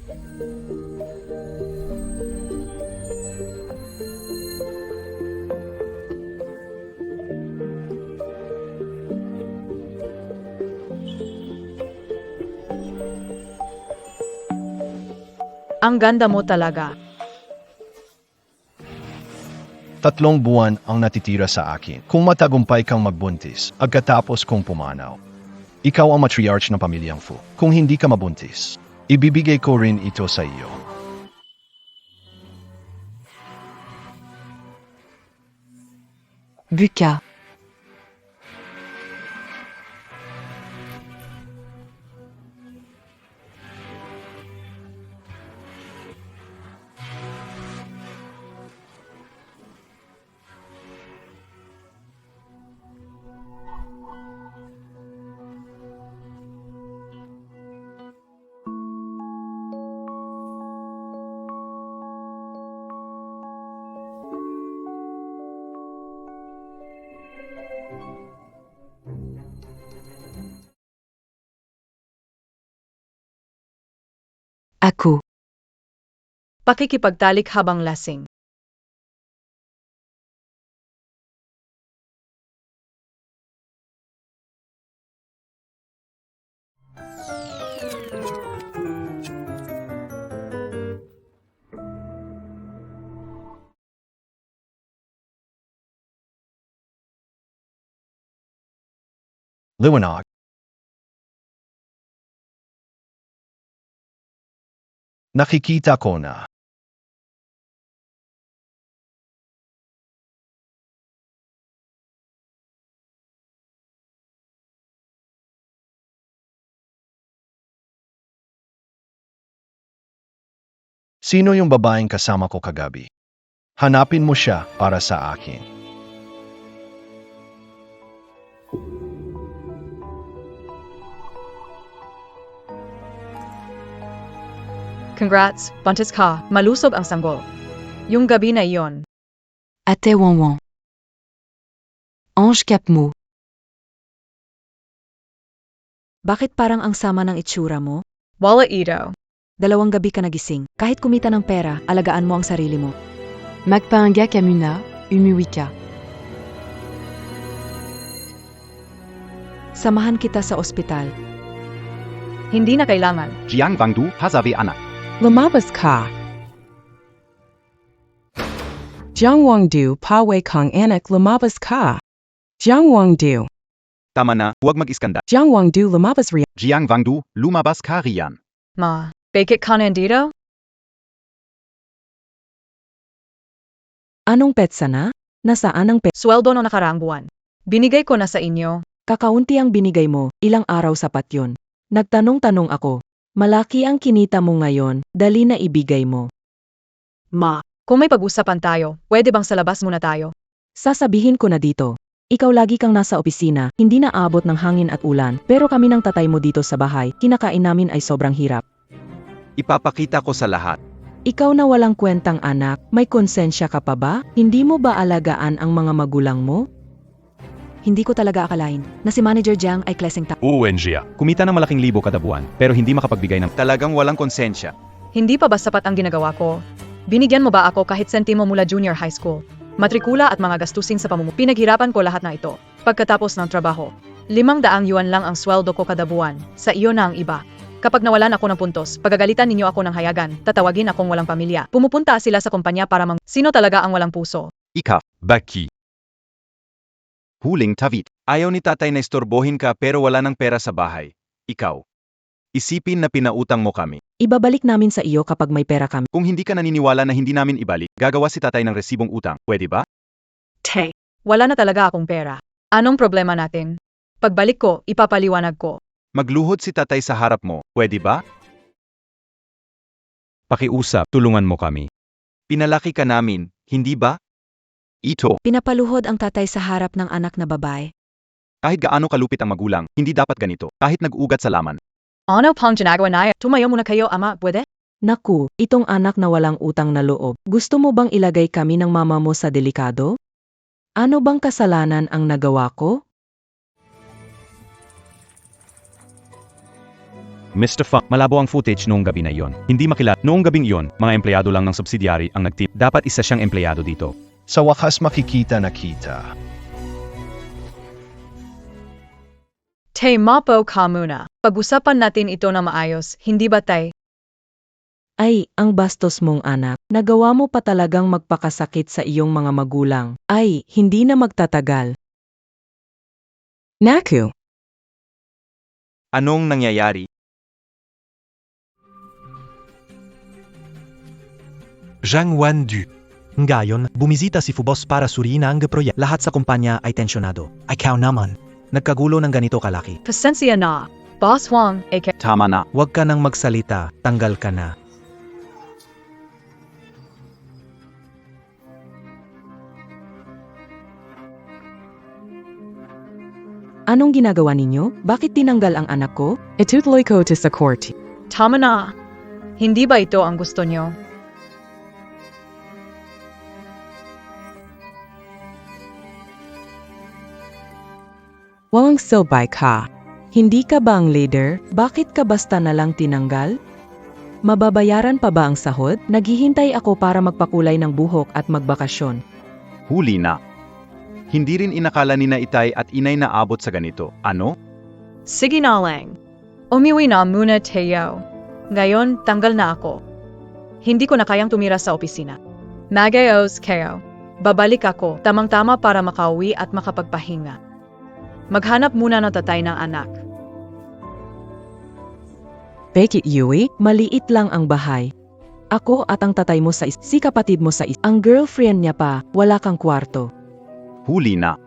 Ang ganda mo talaga. 3 buwan ang natitira sa akin. Kung matagumpay kang magbuntis, agkatapos kong pumanaw. Ikaw ang matriarch ng pamilyang Fu. Kung hindi ka mabuntis, ibibigay ko rin ito sa iyo. Buka. Aku. Pakikipagtalik habang lasing. Liwanag. Nakikita ko na. Sino yung babaeng kasama ko kagabi? Hanapin mo siya para sa akin. Congrats, buntis ka, malusog ang sanggol. Yung gabi na iyon, Ate Wanwan. Ange Capmo. Bakit parang ang sama ng itsura mo? wala ito. 2 gabi ka nagising. Kahit kumita ng pera, alagaan mo ang sarili mo. Magpaanga Kamuna, Umuwika. Samahan kita sa ospital. Hindi na kailangan. Jiang Wangdu, Hasawe anak. Lumabas ka. Jiang Wangdu, Pawe Kong anak lumabas ka. Jiang Wangdu. Tama na, huwag mag-iskanda. Jiang Wangdu lumabas riyan. Jiang Wangdu, lumabas ka riyan. Ma, bakit ka nandito? Anong petsa na? Nasaan ang petsa? Sweldo no nakaraang buwan. Binigay ko na sa inyo. Kakaunti ang binigay mo, ilang araw sapat yun. Nagtanong-tanong ako. Malaki ang kinita mo ngayon, dali na ibigay mo. Ma, kung may pag-usapan tayo, pwede bang sa labas muna tayo? Sasabihin ko na dito. Ikaw lagi kang nasa opisina, hindi na abot ng hangin at ulan, pero kami ng tatay mo dito sa bahay, kinakain namin ay sobrang hirap. Ipapakita ko sa lahat. Ikaw na walang kwentang anak, may konsensya ka pa ba? Hindi mo ba alagaan ang mga magulang mo? Hindi ko talaga akalain na si Manager Jiang ay klaseng ONG. Kumita ng malaking libo kada buwan, pero hindi makapagbigay ng talagang walang konsensya. Hindi pa ba sapat ang ginagawa ko? Binigyan mo ba ako kahit sentimo mula junior high school? Matrikula at mga gastusin sa pamumuno. Pinaghirapan ko lahat na ito. Pagkatapos ng trabaho, 500 yuan lang ang sweldo ko kada buwan. Sa iyo na ang iba. Kapag nawalan ako ng puntos, pagagalitan ninyo ako ng hayagan, tatawagin akong walang pamilya. Pumupunta sila sa kumpanya para sino talaga ang walang puso? Ika, Baki. huling tawid. Ayaw ni tatay na istorbohin ka pero wala ng pera sa bahay. Ikaw. Isipin na pinautang mo kami. Ibabalik namin sa iyo kapag may pera kami. Kung hindi ka naniniwala na hindi namin ibalik, gagawa si tatay ng resibong utang. Pwede ba? Wala na talaga akong pera. Anong problema natin? Pagbalik ko, ipapaliwanag ko. Magluhod si tatay sa harap mo. Pwede ba? Pakiusap, tulungan mo kami. Pinalaki ka namin, hindi ba? Ito. Pinapaluhod ang tatay sa harap ng anak na babae. Kahit gaano kalupit ang magulang, hindi dapat ganito. Kahit nag-ugat sa laman. Ano pang ginagawa na? Tumayo muna kayo, ama, pwede? Naku, itong anak na walang utang na loob. Gusto mo bang ilagay kami ng mama mo sa delikado? Ano bang kasalanan ang nagawa ko? Mr. Funk, malabo ang footage noong gabi na iyon. Hindi makilala. Noong gabing iyon, mga empleyado lang ng subsidiary ang nagtip. Dapat isa siyang empleyado dito. Sa wakas makikita na kita. Tay, mapo ka muna. Pag-usapan natin ito na maayos, hindi ba tay? Ay, ang bastos mong anak. Nagawa mo pa talagang magpakasakit sa iyong mga magulang. Ay, hindi na magtatagal. Naku. Anong nangyayari? Zhang Wandu. Ngayon, bumisita si Fubos para suriin ang proyekto. Lahat sa kumpanya ay tensyonado. Ikaw naman. Nagkagulo ng ganito kalaki. Pasensya na. Boss Huang, aka Tama na. Huwag ka nang magsalita. Tanggal ka na. Anong ginagawa ninyo? Bakit tinanggal ang anak ko? Itutuloy ko to sa korte. tama na. Hindi ba ito ang gusto nyo? Walang silbay ka. Hindi ka ba ang leader? Bakit ka basta na lang tinanggal? Mababayaran pa ba ang sahod? Naghihintay ako para magpakulay ng buhok at magbakasyon. Huli na. Hindi rin inakala ni na itay at inay na abot sa ganito. Ano? Sige na lang. Umiwi na muna, Teo. Ngayon, tanggal na ako. Hindi ko na kayang tumira sa opisina. Magayos kayo. Babalik ako, tamang-tama para makauwi at makapagpahinga. Maghanap muna ng tatay ng anak. Bakit Yui? Maliit lang ang bahay. Ako at ang tatay mo sa si kapatid mo sa ang girlfriend niya pa, wala kang kwarto. Huli na.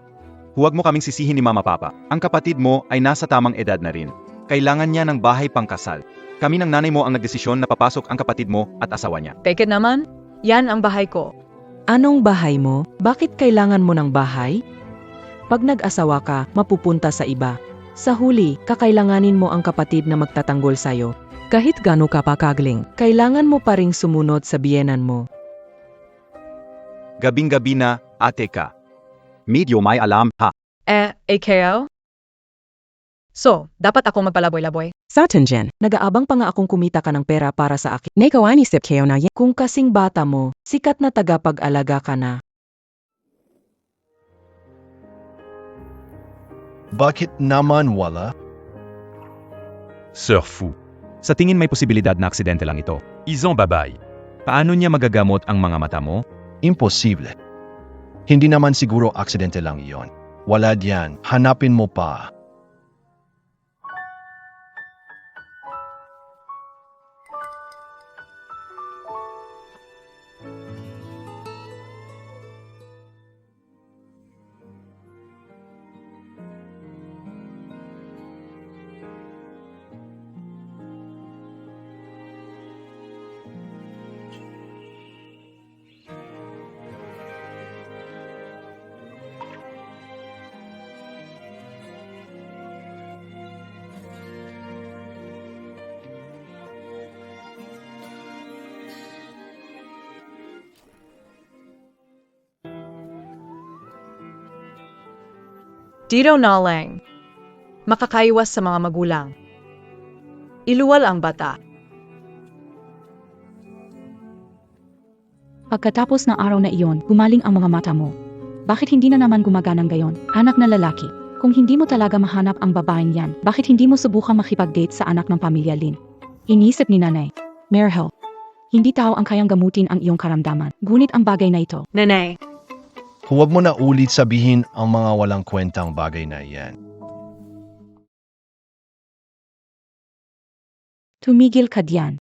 Huwag mo kaming sisihin ni Mama Papa. Ang kapatid mo ay nasa tamang edad na rin. Kailangan niya ng bahay pangkasal. Kami ng nanay mo ang nagdesisyon na papasok ang kapatid mo at asawa niya. Bakit naman? Yan ang bahay ko. Anong bahay mo? Bakit kailangan mo ng bahay? Pag nag-asawa ka, mapupunta sa iba. Sa huli, kakailanganin mo ang kapatid na magtatanggol sa'yo. Kahit gano ka pa kagling. Kailangan mo pa ring sumunod sa biyenan mo. Gabing-gabi na, ate ka. Medyo may alam, ha? Kayo? So, dapat ako magpalaboy-laboy? Sa Tenjen, Nag-aabang pa nga akong kumita ka ng pera para sa akin. nakawanisip kayo na yan. Kung kasing bata mo, sikat na tagapag-alaga ka na. Bakit naman wala? Sir Fu. Sa tingin may posibilidad na aksidente lang ito. Isang babay. Paano niya magagamot ang mga mata mo? Imposible. Hindi naman siguro aksidente lang iyon. Wala diyan. Hanapin mo pa. Dito na lang. Makakaiwas sa mga magulang. Iluwal ang bata. Pagkatapos ng araw na iyon, gumaling ang mga mata mo. Bakit hindi na naman gumaganang gayon? Anak na lalaki. Kung hindi mo talaga mahanap ang babaeng yan, bakit hindi mo subukang makipag-date sa anak ng pamilya Lin? Inisip ni nanay. Merhel, hindi tao ang kayang gamutin ang iyong karamdaman. Ngunit ang bagay na ito, Nanay, Huwag mo na ulit sabihin ang mga walang kwentang bagay na iyan. tumigil ka diyan.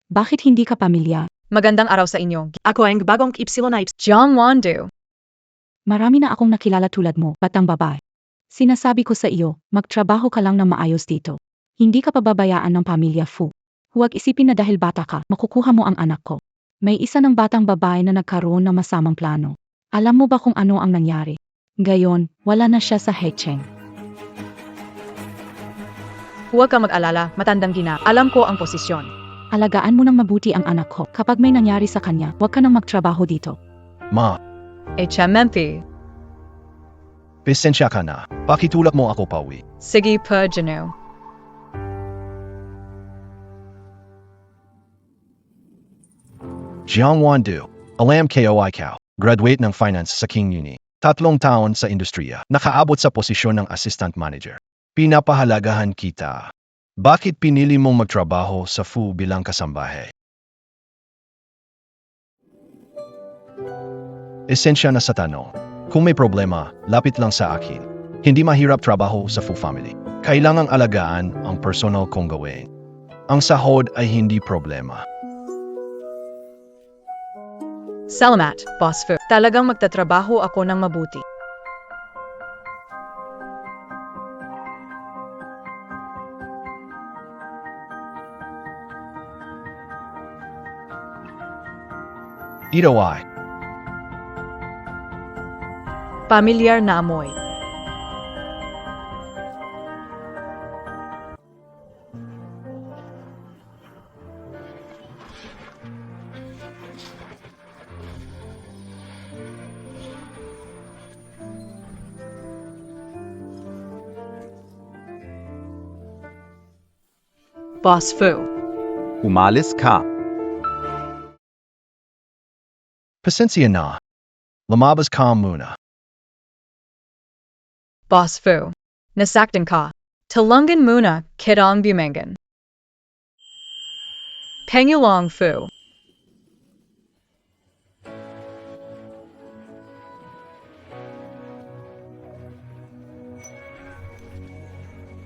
Bakit hindi ka pamilya? magandang araw sa inyo. Ako ang bagong Ipsilonite, John Wandu. Marami na akong nakilala tulad mo, batang babae. Sinasabi ko sa iyo, magtrabaho ka lang na maayos dito. Hindi ka pababayaan ng pamilya Fu. Huwag isipin na dahil bata ka, makukuha mo ang anak ko. May isa ng batang babae na nagkaroon ng masamang plano. Alam mo ba kung ano ang nangyari? Gayon, wala na siya sa Hecheng. Huwag ka mag-alala, matandang gina. Alam ko ang posisyon. Alagaan mo ng mabuti ang anak ko. Kapag may nangyari sa kanya, huwag ka nang magtrabaho dito. Ma, HMMP. pasensya ka na. Pakitulak mo ako pauwi. Sige pa, Jano. Jiang Wandu, alam KOI Kao, graduate ng finance sa King Uni. 3 taon sa industriya, nakaabot sa posisyon ng assistant manager. Pinapahalagahan kita. Bakit pinili mong magtrabaho sa FU bilang kasambahay? Esensya na sa tanong. Kung may problema, lapit lang sa akin. Hindi mahirap trabaho sa FU family. Kailangang alagaan ang personal kong gawin. Ang sahod ay hindi problema. Salamat, Boss Fu. Talagang magtatrabaho ako ng mabuti. Ito ay Pamilyar na amoy. Boss Fu. Umalis ka. pasensya na. Lumabas ka muna. Boss Fu. Nasaktan ka. Tulungan muna kitang bumangon. Pangulong Fu.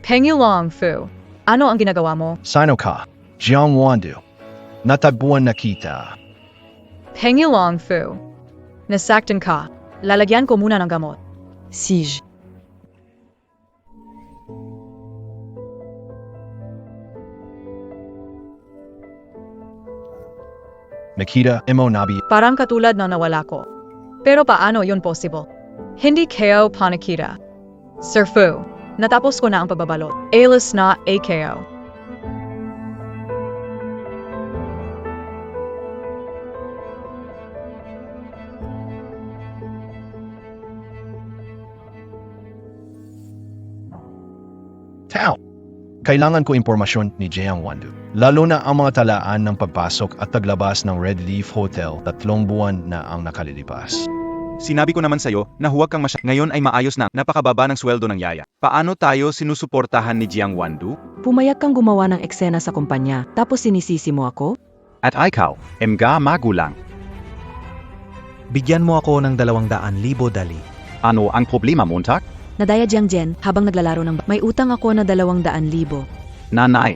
Pangulong Fu. Ano ang ginagawa mo? Sino ka? Jiang Wandu. Natagpuan na kita. Pangulong Fu. Nasaktan ka. Lalagyan ko muna ng gamot. Siege. Nakita mo nabi. Parang katulad na nawala ko. Pero paano yun possible? Hindi kayo panakita. Sir Fu, natapos ko na ang pagbabalot. Alis na AKO. Tao. Kailangan ko impormasyon ni Jiang Wandu. Lalo na ang mga talaan ng pagpasok at taglabas ng Red Leaf Hotel 3 buwan na ang nakalilipas. Sinabi ko naman sa'yo na huwag kang ngayon ay maayos na, napakababa ng sweldo ng yaya. Paano tayo sinusuportahan ni Jiang Wandu? Pumayag kang gumawa ng eksena sa kumpanya, tapos sinisisi mo ako? At ikaw, mga magulang. Bigyan mo ako ng 200,000 dali. Ano ang problema, Montak? Nadaya Jiang Jen habang naglalaro ng may utang ako na 200,000. Nanay,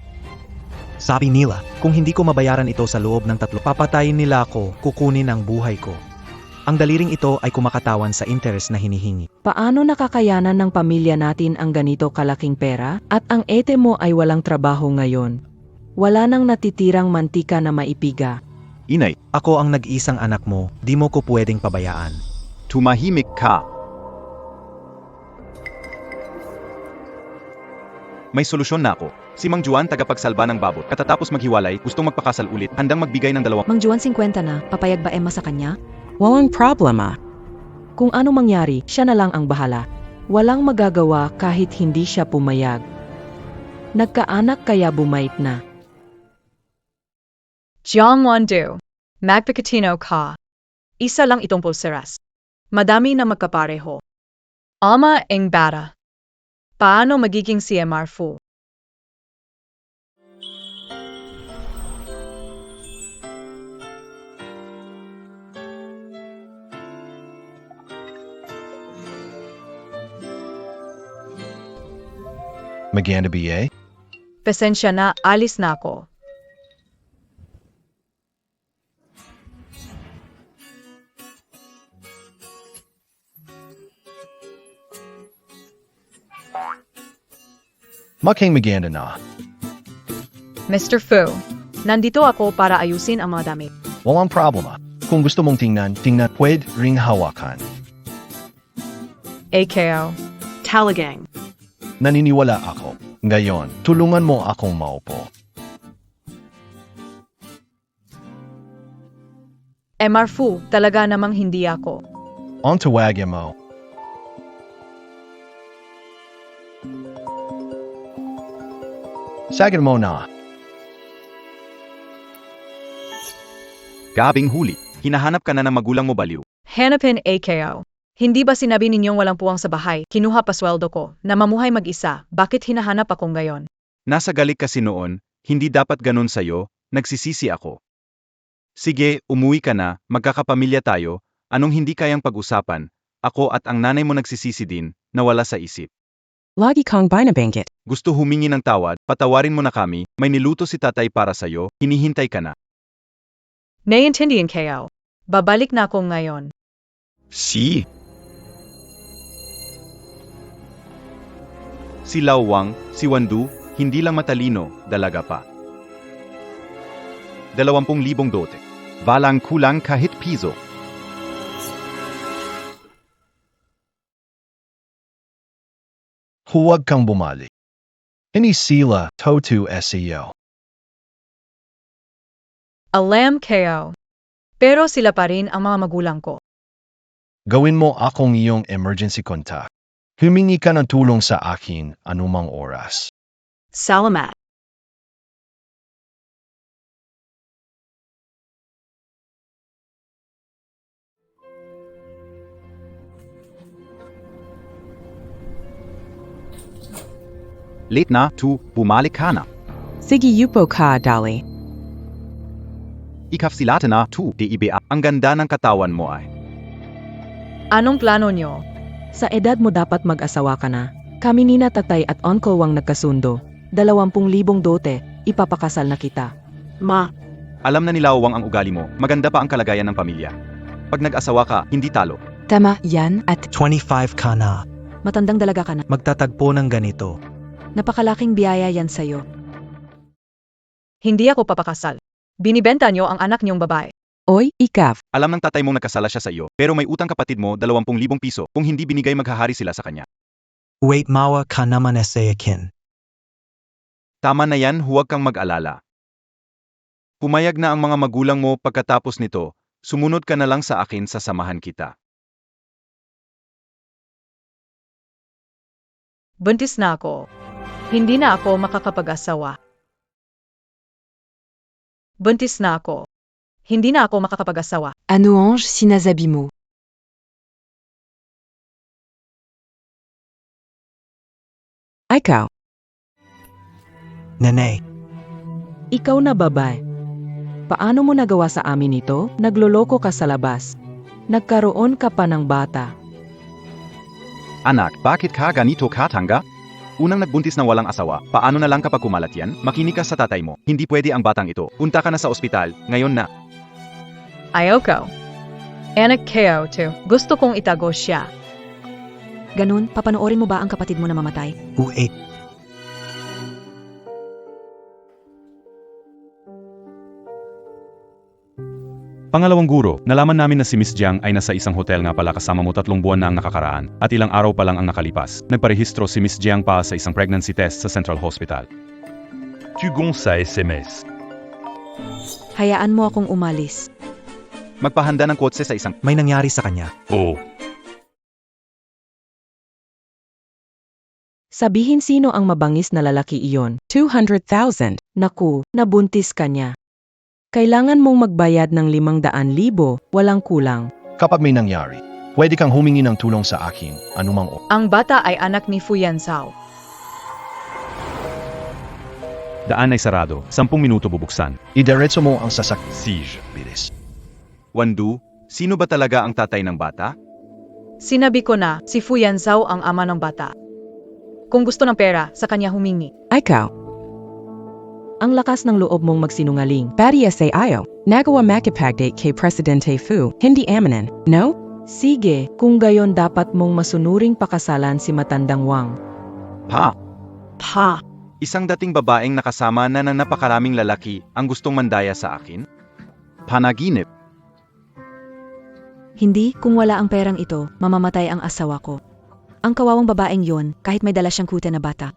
Sabi nila, kung hindi ko mabayaran ito sa loob ng 3, papatayin nila ako, kukunin ang buhay ko. Ang daliring ito ay kumakatawan sa interest na hinihingi. Paano nakakayanan ng pamilya natin ang ganito kalaking pera? At ang ete mo ay walang trabaho ngayon. Wala nang natitirang mantika na maipiga. inay, Ako ang nag-iisang anak mo, di mo ko pwedeng pabayaan. tumahimik ka. May solusyon na ako. Si Mang Juan tagapagsalba ng babot. Katatapos maghiwalay, gustong magpakasal ulit, handang magbigay ng 2. Mang Juan 50 na, papayag ba Emma sa kanya? Walang problema. Kung ano mangyari, siya na lang ang bahala. Walang magagawa kahit hindi siya pumayag. Nagkaanak kaya bumait na. Jiang Wandu. Magpakatino ka. Isa lang itong pulseras. Madami na magkapareho. Ama ang bata. Paano magiging CMR Fu? Maganda ba? Pasensya na, alis na ako. Making maganda na. Mr. Fu, nandito ako para ayusin ang mga damit. Walang problema. Kung gusto mong tingnan, pwede ring hawakan. AKO. Talagang. Naniniwala ako. Ngayon, tulungan mo akong maupo. MR Fu, talaga namang hindi ako. On tawagin mo. Sagin mo na. Gabing huli. Hinahanap ka na ng magulang mo baliw. Hanapin AKO. Hindi ba sinabi ninyong walang puwang sa bahay, kinuha pa sweldo ko, na mamuhay mag-isa, bakit hinahanap ako ngayon? Nasa galik kasi noon, hindi dapat ganun sa'yo, nagsisisi ako. Sige, umuwi ka na, magkakapamilya tayo, anong hindi kayang pag-usapan, ako at ang nanay mo nagsisisi din, nawala sa isip. Lagi kang binabangkit. Gusto humingi ng tawad, patawarin mo na kami, may niluto si tatay para sa'yo, hinihintay ka na. Naiintindihan kayo. Babalik na ako ngayon. Si Lawang, si Wandu, hindi lang matalino, dalaga pa. 20,000 dote. Walang kulang kahit piso. Huwag kang bumalik. Ini sila Totu SEO. Alam kayo. Pero sila pa rin ang mga magulang ko. Gawin mo akong iyong emergency contact. Humingi ka ng tulong sa akin anumang oras. Salamat. Late na, bumalik ka na. Sige yupo ka, dali. Ikafsilata na, DIBA. Ang ganda ng katawan mo ay. Anong plano nyo? Sa edad mo dapat mag-asawa ka na. Kami ni na tatay at uncle Wang nagkasundo. 20,000 dote, ipapakasal na kita. Ma, Alam na nila Wang ang ugali mo, maganda pa ang kalagayan ng pamilya. Pag nag-asawa ka, hindi talo. tama yan at 25 ka na. Matandang dalaga ka na. Magtatagpo ng ganito. Napakalaking biyaya yan sa'yo. Hindi ako papakasal. Binibenta nyo ang anak nyong babae. Oy, ikaw. Alam ng tatay mong nagkasala siya sa iyo, pero may utang kapatid mo 20,000 piso, kung hindi binigay maghahari sila sa kanya. Wait, mawa ka naman Esayakin. Tama na yan, huwag kang mag-alala. Pumayag na ang mga magulang mo pagkatapos nito, sumunod ka na lang sa akin, sasamahan kita. Buntis na ako. Hindi na ako makakapag-asawa. Buntis na ako. Hindi na ako makakapag-asawa. Anouange Sinazabimo. Ikaw. Nene, Ikaw na babae. Paano mo nagawa sa amin ito? Nagloloko ka sa labas. Nagkaroon ka pa ng bata. Anak, bakit ka ganito katanga? Unang nagbuntis na walang asawa, paano na lang kapag kumalat yan? Makinig ka sa tatay mo, hindi pwede ang batang ito. Punta ka na sa ospital, ngayon na. Ayoko. Anak kayo to. Gusto kong itago siya. Ganun, papanoorin mo ba ang kapatid mo na mamatay? uet. Pangalawang guro, nalaman namin na si Miss Jiang ay nasa isang hotel nga pala kasama mo 3 buwan na ang nakakaraan, at ilang araw pa lang ang nakalipas. Nagparehistro si Miss Jiang pa sa isang pregnancy test sa Central Hospital. Tugon sa SMS. Hayaan mo akong umalis. Magpahanda ng kotse sa isang... May nangyari sa kanya. Oh. Sabihin sino ang mabangis na lalaki iyon. 200,000. Naku, nabuntis ka niya. Kailangan mong magbayad ng 500,000, walang kulang. Kapag may nangyari, pwede kang humingi ng tulong sa akin anumang oras. Ang bata ay anak ni Fu Yanzhao. Daan ay sarado, 10 minuto bubuksan. Idiretso mo ang sasakyan. Siege. Bilis. Wandu, sino ba talaga ang tatay ng bata? Sinabi ko na, si Fu Yanzhao ang ama ng bata. Kung gusto ng pera, sa kanya humingi. Ikaw. Ang lakas ng loob mong magsinungaling. Paria say ayo. Nagawa makipagdate kay Presidente Fu. Hindi amanin. No? Sige, kung gayon dapat mong masunuring pakasalan si Matandang Wang. Pa! Pa. Isang dating babaeng nakasama na ng napakaraming lalaki ang gustong mandaya sa akin? Panaginip. Hindi, kung wala ang perang ito, mamamatay ang asawa ko. Ang kawawang babaeng yon, kahit may dala siyang kute na bata.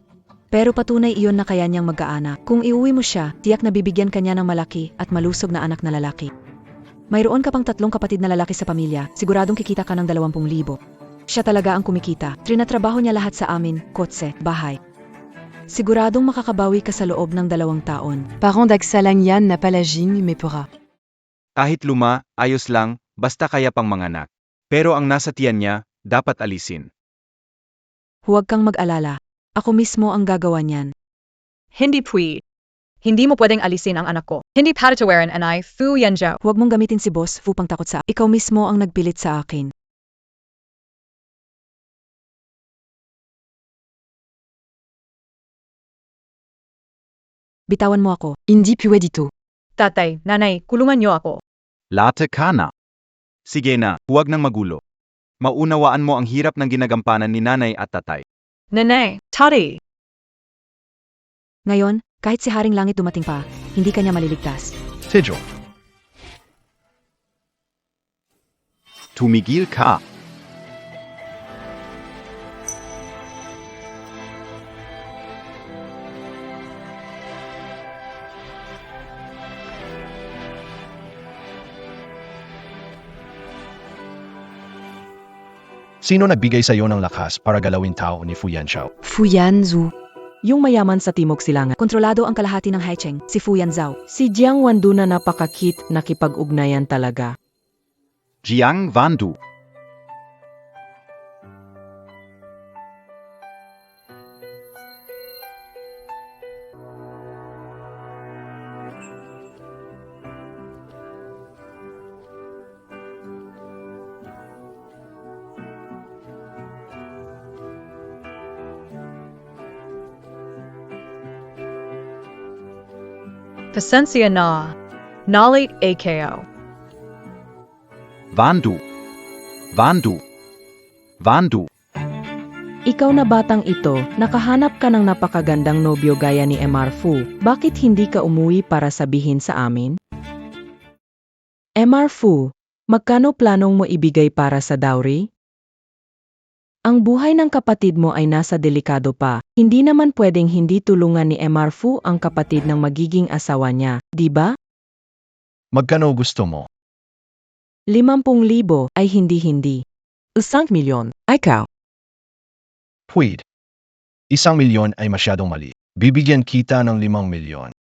Pero patunay iyon na kaya niyang mag-aanak. Kung iuwi mo siya, tiyak na bibigyan kanya ng malaki at malusog na anak na lalaki. Mayroon ka pang 3 kapatid na lalaki sa pamilya, siguradong kikita ka ng 20,000. Siya talaga ang kumikita. Trinatrabaho niya lahat sa amin, kotse, bahay. Siguradong makakabawi ka sa loob ng 2 taon. Parent d'Axalan Yan na palagine mais pora. Kahit luma, ayos lang, basta kaya pang manganak. Pero ang nasa tiyan niya, dapat alisin. Huwag kang mag-alala. Ako mismo ang gagawa niyan. Hindi pwede. Hindi mo pwedeng alisin ang anak ko. Hindi patatawaran and I, Fu Yanzhao. Huwag mong gamitin si boss, Fu pang takot sa. Ikaw mismo ang nagpilit sa akin. Bitawan mo ako. Hindi pwede. Tatay, nanay, kulungan niyo ako. Late ka na. Sige na, huwag nang magulo. Maunawaan mo ang hirap ng ginagampanan ni nanay at tatay. Nanay, tari. Ngayon, kahit si Haring Langit dumating pa, hindi kanya maliligtas. Tidjo. Tumigil ka. Sino nagbigay sa iyo ng lakas para galawin tao ni Fu Yanzhao? Fu Yanzu. Yung mayaman sa Timog Silangan. Kontrolado ang kalahati ng Haicheng, si Fu Yanzhao. Si Jiang Wandu na napakakit nakipag-ugnayan talaga. Jiang Wandu. Pasensya na. Nalit AKO. Wandu. Wandu. Wandu. Ikaw na batang ito, nakahanap ka ng napakagandang nobyo gaya ni MR Fu. Bakit hindi ka umuwi para sabihin sa amin? MR Fu, magkano planong mo ibigay para sa dowry? Ang buhay ng kapatid mo ay nasa delikado pa. Hindi naman pwedeng hindi tulungan ni MR Fu ang kapatid ng magiging asawa niya, di ba? Magkano gusto mo? 50,000 ay hindi-hindi. 5 milyon. Ikaw. Pwede. 1 milyon ay masyadong mali. Bibigyan kita ng 5 milyon.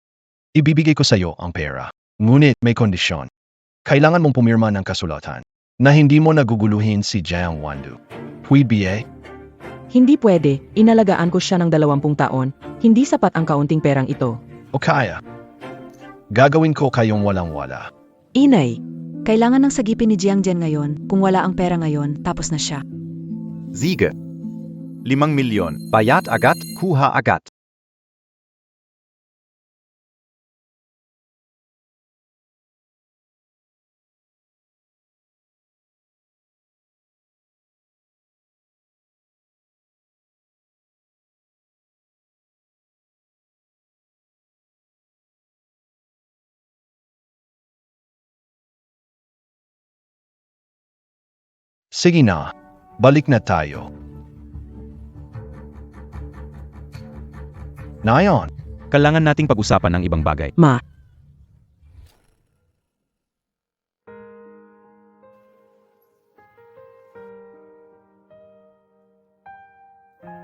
Ibibigay ko sa iyo ang pera. Ngunit may kondisyon. Kailangan mong pumirma ng kasulatan na hindi mo naguguluhin si Jiang Wandu. Pwede ba? Hindi pwede, inalagaan ko siya ng 20 taon, hindi sapat ang kaunting perang ito. O kaya? Gagawin ko kayong walang-wala. Inay, Kailangan ng sagipin ni Jiang Jian ngayon. Kung wala ang pera ngayon, tapos na siya. Siege. 5 milyon. Bayad agad, kuha agad. Sige na, balik na tayo. Nayon, Kailangan nating pag-usapan ng ibang bagay. ma,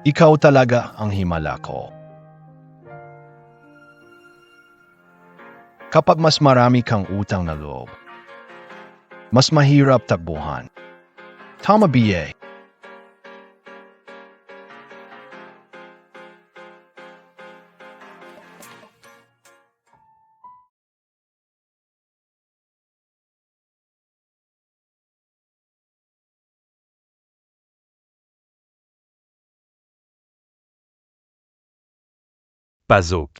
ikaw talaga ang himala ko. Kapag mas marami kang utang na loob, mas mahirap takbuhan. Tama ba? Pasok.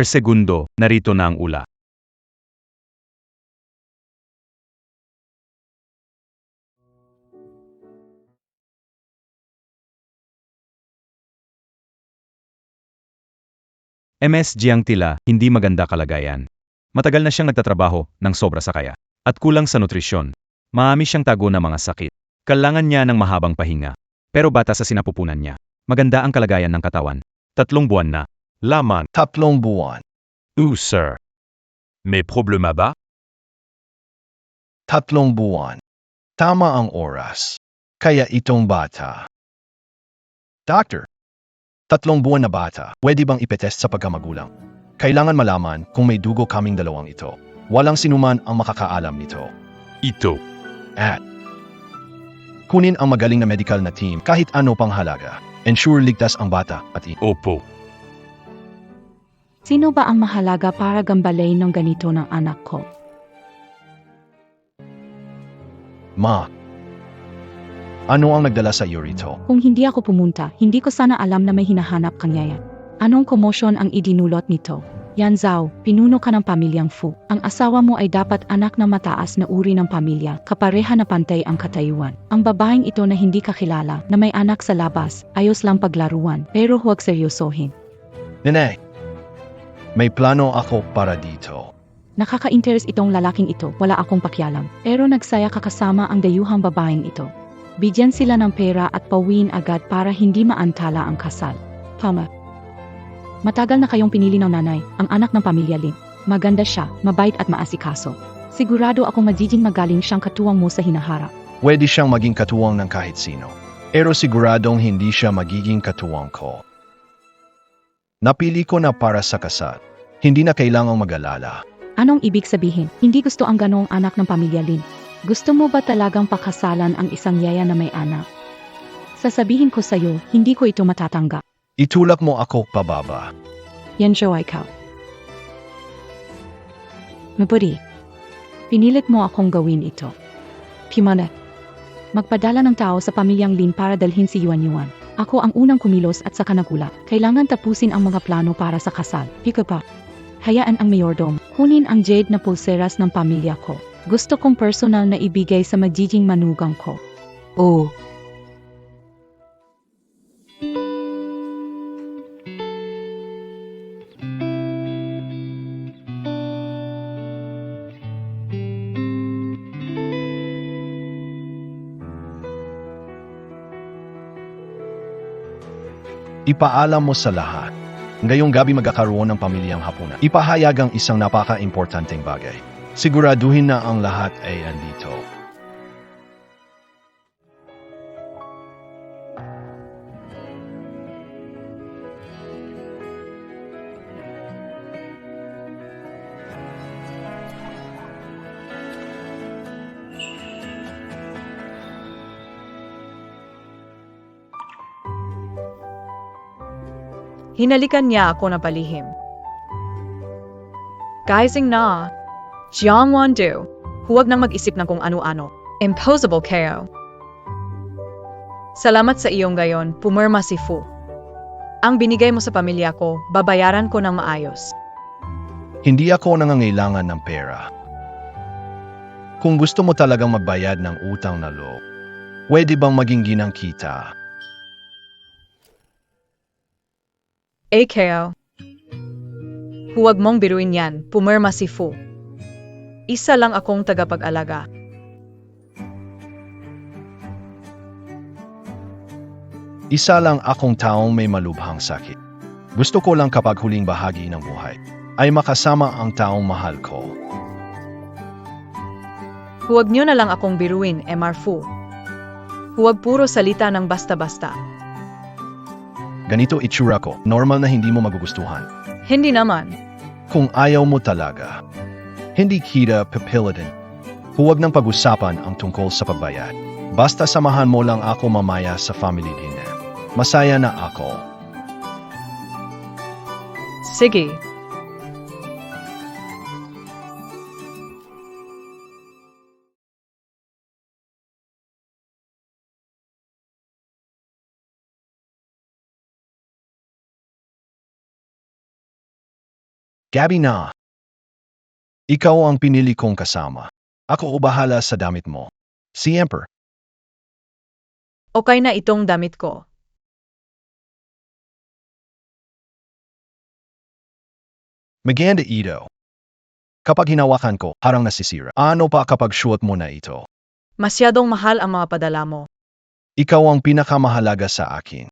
Segundo, narito na ang ula. MS Jiang Tila, hindi maganda kalagayan. Matagal na siyang nagtatrabaho ng sobra sa kaya. At kulang sa nutrisyon. Maami siyang tago ng mga sakit. Kailangan niya ng mahabang pahinga. Pero bata sa sinapupunan niya. Maganda ang kalagayan ng katawan. 3 buwan na. Laman. 3 buwan. Sir. May problema ba? 3 buwan. Tama ang oras. Kaya itong bata. Doctor, 3 buwan na bata, pwede bang ipetest sa pagkamagulang? Kailangan malaman kung may dugo kaming dalawang ito. Walang sinuman ang makakaalam nito. Ito. At kunin ang magaling na medical na team kahit ano pang halaga. Ensure ligtas ang bata at Opo. Sino ba ang mahalaga para gambalain ng ganito ng anak ko? Ma. Ano ang nagdala sa iyo rito? Kung hindi ako pumunta, hindi ko sana alam na may hinahanap kang yaya. Anong komosyon ang idinulot nito? Yan Zhao, pinuno ka ng pamilyang Fu. Ang asawa mo ay dapat anak na mataas na uri ng pamilya, kapareha na pantay ang katayuan. Ang babaeng ito na hindi kakilala, na may anak sa labas, ayos lang paglaruan, pero huwag seryosohin. Nene, may plano ako para dito. Nakaka-interest itong lalaking ito, wala akong pakialam. Pero nagsaya ka kasama ang dayuhang babaeng ito. Bigyan sila ng pera at pauwiin agad para hindi maantala ang kasal. Tama. Matagal na kayong pinili ng nanay, ang anak ng pamilya Lin. Maganda siya, mabait at maasikaso. Sigurado akong magiging magaling siyang katuwang mo sa hinaharap. Pwede siyang maging katuwang ng kahit sino. Pero siguradong hindi siya magiging katuwang ko. Napili ko na para sa kasal. Hindi na kailangang mag-alala. Anong ibig sabihin? Hindi gusto ang ganong anak ng pamilya Lin. Gusto mo ba talagang pakasalan ang isang yaya na may anak? Sasabihin ko sa'yo, hindi ko ito matatanggap. Itulak mo ako pababa. Yan siya ikaw. Mabuti. Pinilit mo akong gawin ito. Pimana. Magpadala ng tao sa pamilyang Lin para dalhin si Yuan Yuan. Ako ang unang kumilos at saka nagula. Kailangan tapusin ang mga plano para sa kasal. Pika pa. Hayaan ang mayordom. Kunin ang jade na pulseras ng pamilya ko. Gusto kong personal na ibigay sa magiging manugang ko. Oh, Ipaalam mo sa lahat. Ngayong gabi magkakaroon ng pamilyang hapunan. Ipahayag ang isang napaka-importanteng bagay. Siguraduhin na ang lahat ay andito. Hinalikan niya ako na palihim. Kaising na, Jiang Wandu, huwag nang mag-isip ng kung ano-ano. Impossible kayo. Salamat sa iyong gayon, pumirma si Fu. Ang binigay mo sa pamilya ko, babayaran ko ng maayos. Hindi ako nangangailangan ng pera. Kung gusto mo talagang magbayad ng utang na loob, pwede bang maging ginang kita? Kayo. Huwag mong biruin yan, pumirma si Fu. Isa lang akong tagapag-alaga. Isa lang akong taong may malubhang sakit. Gusto ko lang kapag huling bahagi ng buhay ay makasama ang taong mahal ko. Huwag niyo na lang akong biruin, Mr. Fu. Huwag puro salita ng basta-basta. Ganito itsura ko, normal na hindi mo magugustuhan. Hindi naman. Kung ayaw mo talaga, hindi kita pipilitin. Huwag nang pag-usapan ang tungkol sa pagbayad. Basta samahan mo lang ako mamaya sa family dinner. Masaya na ako. Sige. Gabi na. Ikaw ang pinili kong kasama. Ako o bahala sa damit mo. Si Emperor. Okay na itong damit ko. Maganda ito. Kapag hinawakan ko, harang nasisira. Ano pa kapag suot mo na ito? Masyadong mahal ang mga padala mo. Ikaw ang pinakamahalaga sa akin.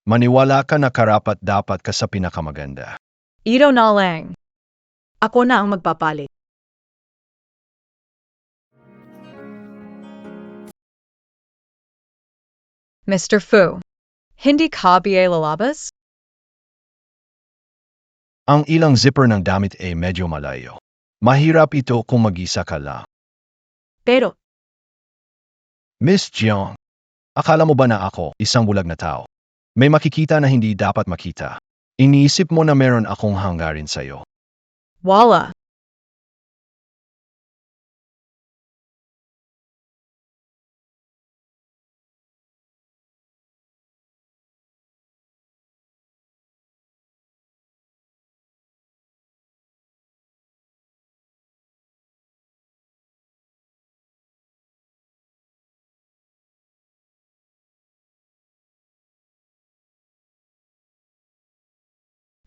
Maniwala ka na karapat-dapat ka sa pinakamaganda. Iraw na lang. Ako na ang magpapalit. Mr. Fu, hindi ka ba lalabas? Ang ilang zipper ng damit ay medyo malayo. Mahirap ito kung mag-isa ka lang. Pero, Miss Jiang, akala mo ba na ako, isang bulag na tao? May makikita na hindi dapat makita. Iniisip mo na meron akong hanggarin sa'yo. wala.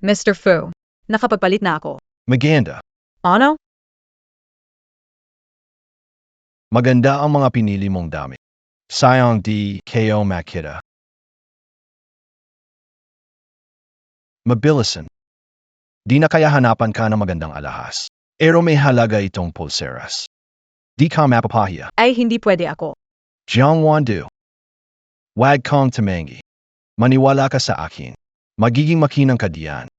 Mr. Fu, nakapagpalit na ako. Maganda. Ano? Maganda ang mga pinili mong damit. Sayang di kayo makita. Mabilisan. Di na kaya hanapan ka ng magandang alahas. Pero may halaga itong pulseras. Di ka mapapahiya. Ay hindi pwede ako. Jiang Wandu. Wag kang tumangi. Maniwala ka sa akin. Magiging makinang ka diyan.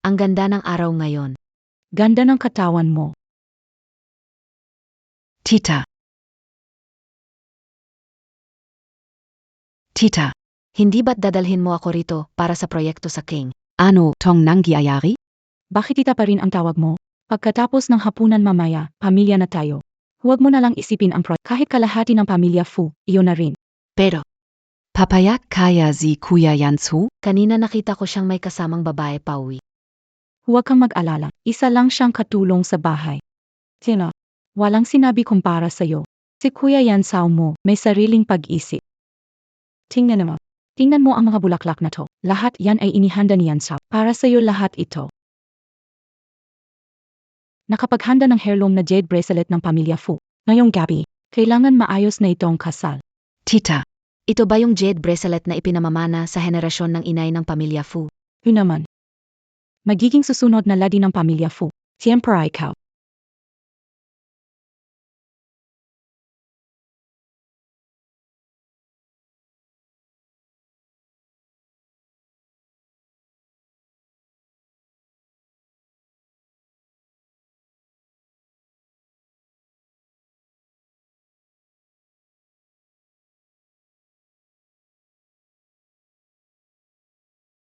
Ang ganda ng araw ngayon. Ganda ng katawan mo. Tita. Tita, hindi ba't dadalhin mo ako rito para sa proyekto sa King? Ano, tong nangyayari? Bakit tita pa rin ang tawag mo? Pagkatapos ng hapunan mamaya, pamilya na tayo. Huwag mo na lang isipin ang kahit kalahati ng pamilya Fu, iyon na rin. Pero, Papayag kaya si Kuya Yansu? kanina nakita ko siyang may kasamang babae pauwi. Huwag kang mag-alala, isa lang siyang katulong sa bahay. Sino? Walang sinabi kong para sa'yo. Si Kuya Yansao mo, may sariling pag-isip. Tingnan mo ang mga bulaklak na to. Lahat yan ay inihanda ni Yansao. Para sa'yo lahat ito. Nakapaghanda ng heirloom na jade bracelet ng pamilya Fu. Ngayong gabi, kailangan maayos na itong kasal. Tita, ito ba yung jade bracelet na ipinamamana sa henerasyon ng inay ng pamilya Fu? Yun naman. Magiging susunod na ladi ng pamilya Fu. Siyempre ikaw.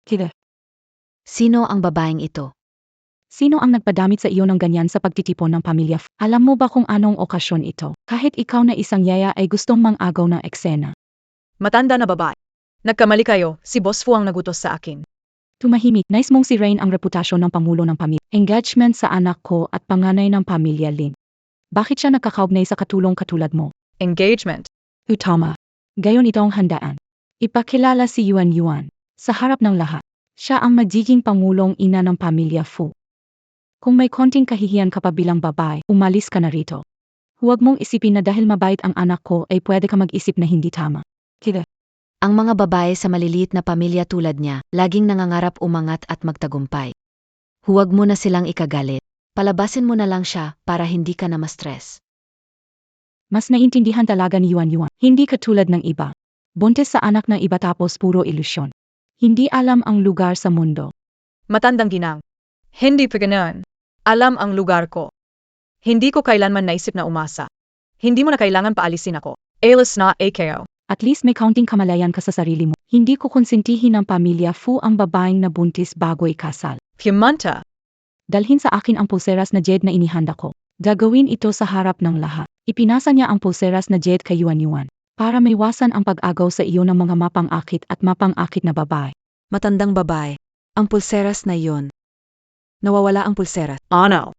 Tita, Sino ang babaeng ito? sino ang nagpadamit sa iyo ng ganyan sa pagtitipon ng pamilya Fu? Alam mo ba kung anong okasyon ito? Kahit ikaw na isang yaya ay gustong mang-agaw ng eksena. Matanda na babae. Nagkamali kayo, si Boss Fu ang nagutos sa akin. Tumahimik, nais mong si Rain ang reputasyon ng pangulo ng pamilya. Engagement sa anak ko at panganay ng pamilya Lin. Bakit siya nakakaugnay sa katulong katulad mo? Engagement. Utama. Gayon itong handaan. Ipakilala si Yuan Yuan. Sa harap ng lahat, siya ang magiging pangulong ina ng pamilya Fu. Kung may konting kahihiyan ka pa bilang babae, umalis ka na rito. Huwag mong isipin na dahil mabait ang anak ko ay pwede ka mag-isip na hindi tama. Tita, Ang mga babae sa maliliit na pamilya tulad niya, laging nangangarap umangat at magtagumpay. Huwag mo na silang ikagalit. Palabasin mo na lang siya para hindi ka na ma-stress. mas naiintindihan talaga ni Yuan Yuan. Hindi katulad ng iba. Buntis sa anak ng iba tapos puro ilusyon. Hindi alam ang lugar sa mundo. Matandang ginang. Hindi pa ganun. Alam ang lugar ko. Hindi ko kailanman naisip na umasa. Hindi mo na kailangan paalisin ako. Alis na AKO. At least may kaunting kamalayan ka sa sarili mo. Hindi ko konsentihin ng pamilya Fu ang babaeng nabuntis bago ikasal. Pimanta. Dalhin sa akin ang pulseras na jade na inihanda ko. Gagawin ito sa harap ng lahat. Ipinasa niya ang pulseras na jade kay Yuan Yuan para maiwasan ang pag-agaw sa iyo ng mga mapang-akit at mapang-akit na babae. Matandang babae, ang pulseras na iyon. Nawawala ang pulseras. Ano?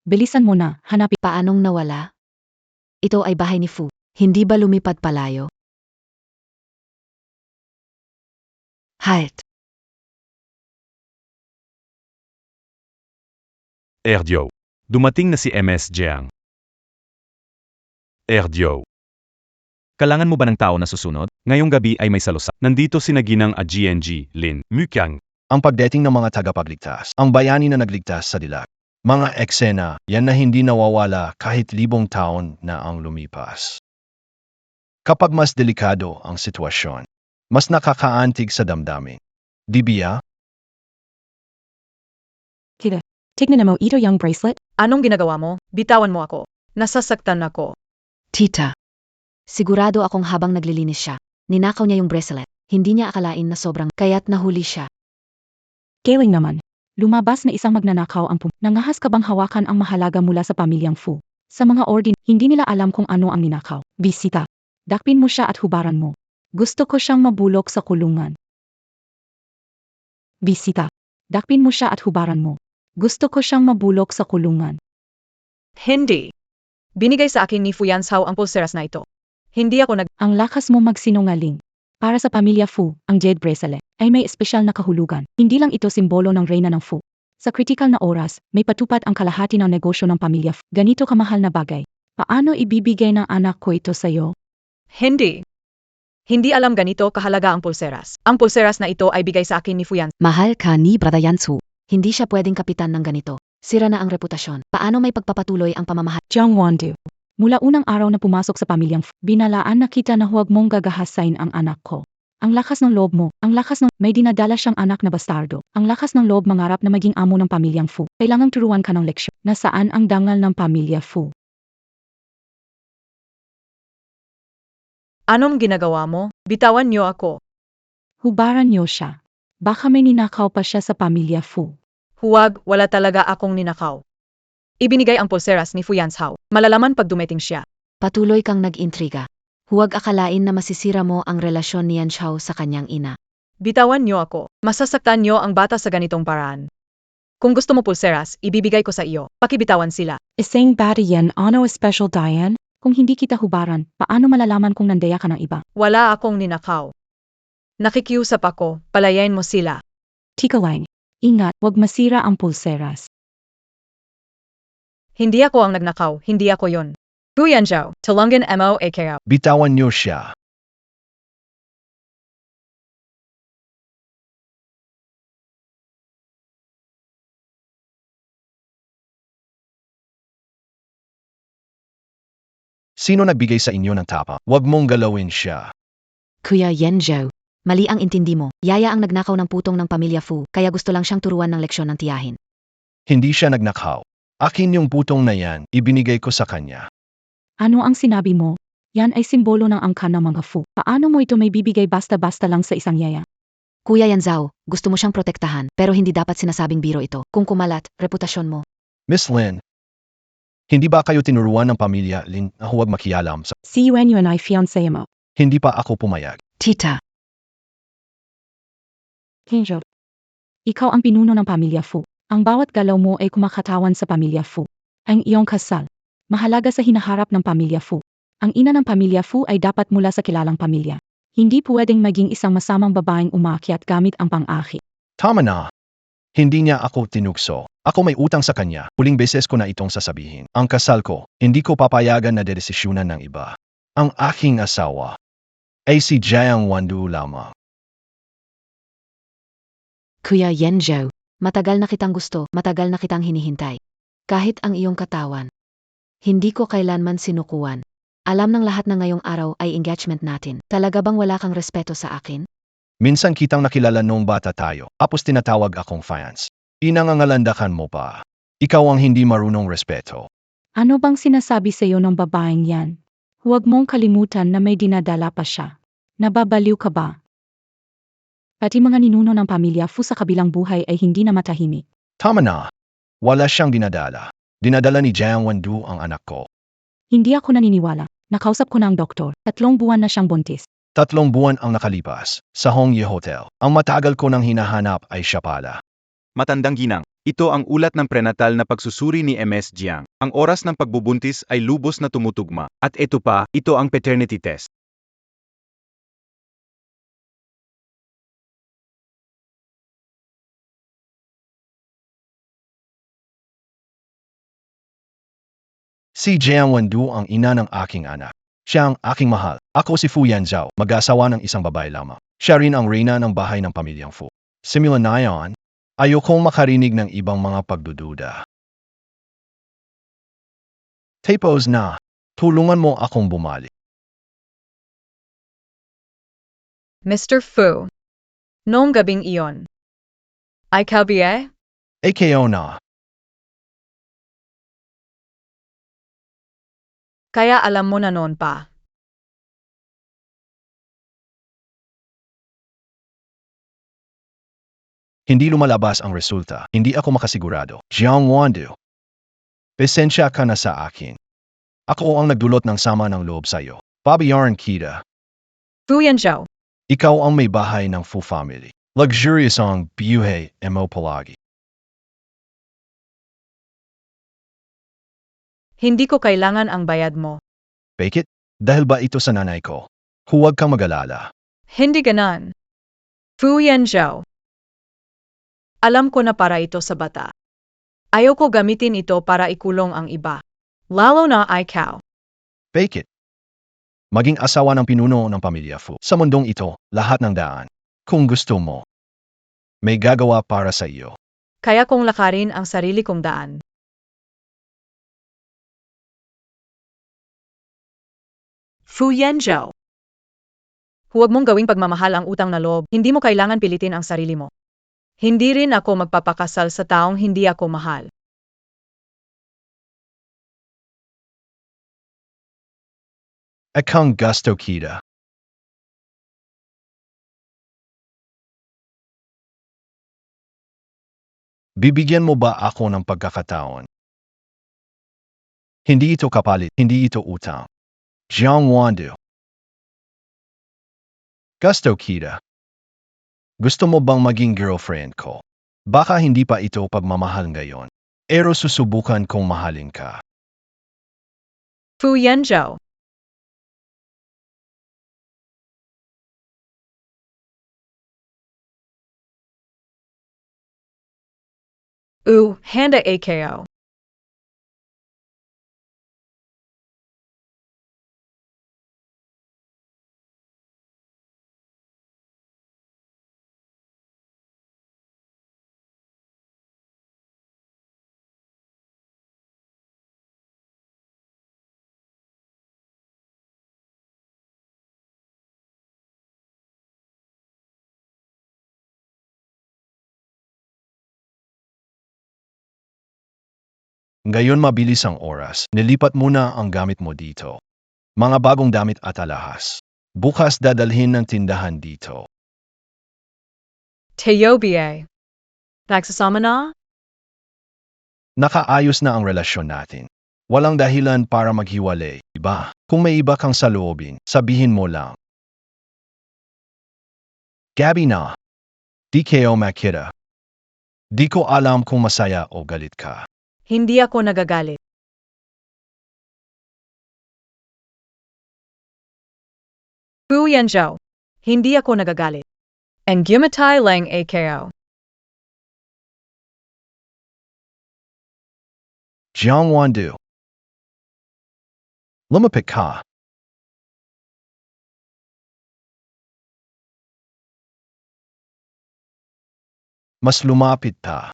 Bilisan mo na, hanapin. Paanong nawala? Ito ay bahay ni Fu. Hindi ba lumipad palayo? Halt. Erdio. Dumating na si MS Jiang. Erdio. Kailangan mo ba ng tao na susunod? Ngayong gabi ay may salusa. Nandito si Naginang at GNG, Lin, Mukyang. Ang pagdating ng mga tagapagligtas, ang bayani na nagligtas sa dilag. Mga eksena, yan na hindi nawawala kahit libong taon na ang lumipas. Kapag mas delikado ang sitwasyon, mas nakakaantig sa damdamin. Di biya? Tignan mo ito yung bracelet. Anong ginagawa mo? Bitawan mo ako. Nasasaktan ako. Tita. Sigurado akong habang naglilinis siya, ninakaw niya yung bracelet. Hindi niya akalain na sobrang kaya't nahuli siya. Galing naman. Lumabas na isang magnanakaw ang nangahas ka bang hawakan ang mahalaga mula sa pamilyang Fu? Sa mga ordin, hindi nila alam kung ano ang ninakaw. Bisita. Dakpin mo siya at hubaran mo. Gusto ko siyang mabulok sa kulungan. Bisita. Dakpin mo siya at hubaran mo. Gusto ko siyang mabulok sa kulungan. Hindi. Binigay sa akin ni Fu Yanzhao ang pulseras na ito. Hindi ako Ang lakas mo magsinungaling. Para sa pamilya Fu, ang jade bracelet ay may espesyal na kahulugan. Hindi lang ito simbolo ng reyna ng Fu. Sa kritikal na oras, may patupad ang kalahati ng negosyo ng pamilya Fu. Ganito kamahal na bagay. Paano ibibigay ng anak ko ito sa'yo? Hindi. Hindi alam ganito kahalaga ang pulseras. Ang pulseras na ito ay bigay sa akin ni Fu Yanzhao. Mahal ka ni Brother Yansu. Hindi siya pwedeng kapitan ng ganito. Sira na ang reputasyon. Paano may pagpapatuloy ang pamamahal? Jiang Wandu. Mula unang araw na pumasok sa pamilyang Fu, binalaan na kita na huwag mong gagahasain ang anak ko. Ang lakas ng loob mo, ang lakas ng may dinadala siyang anak na bastardo. Ang lakas ng loob mangarap na maging amo ng pamilyang Fu. Kailangang turuan ka ng leksyon. Nasaan ang dangal ng pamilya Fu? Anong ginagawa mo? Bitawan niyo ako. Hubaran niyo siya. Baka may ninakaw pa siya sa pamilya Fu. Huwag, wala talaga akong ninakaw. Ibinigay ang pulseras ni Fu Yanzhao. Malalaman pag dumating siya. Patuloy kang nag-intriga. Huwag akalain na masisira mo ang relasyon ni Yanzhao sa kanyang ina. Bitawan niyo ako. Masasaktan niyo ang bata sa ganitong paraan. Kung gusto mo pulseras, ibibigay ko sa iyo. Pakibitawan sila. Isang bata yan, ano special Diane? Kung hindi kita hubaran, paano malalaman kung nandaya ka ng iba? Wala akong ninakaw. Nakikiusap ako, palayain mo sila. Tika lang. Ingat, wag masira ang pulseras. Hindi ako ang nagnakaw, hindi ako yon. Fu Yanzhao, tulungan mo ako. Bitawan niyo siya. Sino nagbigay sa inyo ng tapa? Huwag mong galawin siya. Kuya Yanzhao, mali ang intindi mo. Yaya ang nagnakaw ng putong ng pamilya Fu, kaya gusto lang siyang turuan ng leksyon ng tiyahin. Hindi siya nagnakaw. Akin yung putong na yan, ibinigay ko sa kanya. Ano ang sinabi mo? Yan ay simbolo ng angkan ng mga Fu. Paano mo ito may bibigay basta-basta lang sa isang yaya? Kuya Yanzhao, gusto mo siyang protektahan, pero hindi dapat sinasabing biro ito. Kung kumalat, reputasyon mo. Miss Lin, hindi ba kayo tinuruan ng pamilya Lin na huwag makialam sa... Si Yuen Yuen ay fiancé mo. Hindi pa ako pumayag. Tita. Kinjo. Ikaw ang pinuno ng pamilya Fu. Ang bawat galaw mo ay kumakatawan sa pamilya Fu. Ang iyong kasal. Mahalaga sa hinaharap ng pamilya Fu. Ang ina ng pamilya Fu ay dapat mula sa kilalang pamilya. Hindi pwedeng maging isang masamang babaeng umakyat gamit ang pang-ahi. Tama na. Hindi niya ako tinukso. Ako may utang sa kanya. Huling beses ko na itong sasabihin. Ang kasal ko, hindi ko papayagan na dedesisyonan ng iba. Ang aking asawa ay si Jiang Wandu lamang. Kuya Yanzhao, matagal na kitang gusto, matagal na kitang hinihintay. Kahit ang iyong katawan. Hindi ko kailanman sinukuan. Alam ng lahat na ngayong araw ay engagement natin. Talaga bang wala kang respeto sa akin? Minsan kitang nakilala nung bata tayo. Tapos tinatawag akong fans. Inangangalandakan mo pa. Ikaw ang hindi marunong respeto. Ano bang sinasabi sa iyo ng babaeng yan? Huwag mong kalimutan na may dinadala pa siya. Nababaliw ka ba? Pati mga ninuno ng pamilya Fu sa kabilang buhay ay hindi na matahimik. Tama na. Wala siyang dinadala. Dinadala ni Jiang Wandu ang anak ko. Hindi ako naniniwala. Nakausap ko na ang doktor. 3 buwan na siyang buntis. 3 buwan ang nakalipas sa Hongye Hotel. Ang matagal ko nang hinahanap ay siya pala. Matandang ginang, ito ang ulat ng prenatal na pagsusuri ni MS Jiang. Ang oras ng pagbubuntis ay lubos na tumutugma. At ito pa, ito ang paternity test. Si Jiang Wandu ang ina ng aking anak. Siya ang aking mahal. Ako si Fu Yanzhao, mag-asawa ng isang babae lamang. Siya rin ang reyna ng bahay ng pamilyang Fu. Simula na yon, ayokong makarinig ng ibang mga pagdududa. Tapos na, tulungan mo akong bumalik. Mr. Fu. Noong gabing iyon. Ay kalbiye? AKO na, Kaya alam mo na noon pa. hindi lumalabas ang resulta. Hindi ako makasigurado. Jiang Wandu. Pesensya ka na sa akin. Ako ang nagdulot ng sama ng loob sa'yo. Babayaran kita. Fu Yanzhou. Ikaw ang may bahay ng Fu family. Luxurious ang buhay mo palagi. Hindi ko kailangan ang bayad mo. Bakit? Dahil ba ito sa nanay ko? Huwag kang mag-alala. Hindi ganan. Fu Yanzhou. Alam ko na para ito sa bata. Ayoko gamitin ito para ikulong ang iba. Lalo na ikaw. Bakit? Maging asawa ng pinuno ng pamilya Fu. Sa mundong ito, lahat ng daan. Kung gusto mo, may gagawa para sa iyo. Kaya kong lakarin ang sarili kong daan. Fu Yanzhou. Huwag mong gawing pagmamahal ang utang na loob. Hindi mo kailangan pilitin ang sarili mo. Hindi rin ako magpapakasal sa taong hindi ako mahal. Akong gusto kita. Bibigyan mo ba ako ng pagkakataon? Hindi ito kapalit, hindi ito utang. Jiang Wandu. Gusto kita. Gusto mo bang maging girlfriend ko? Baka hindi pa ito pagmamahal ngayon. Pero susubukan kong mahalin ka. Fu Yanzhou. Handa AKO. Ngayon mabilis ang oras. Nilipat muna ang gamit mo dito. Mga bagong damit at alahas. Bukas dadalhin ng tindahan dito. Teo BA. Nagsasama na? Nakaayos na ang relasyon natin. Walang dahilan para maghiwalay, iba? Kung may iba kang saloobin, sabihin mo lang. Gabi na. Di kayo makita. Di ko alam kung masaya o galit ka. Hindi ako nagagalit. Fu Yanzhou. Hindi ako nagagalit. Ang gumatay lang AKO. Jiang Wandu. Lumapit ka. Mas lumapit ta.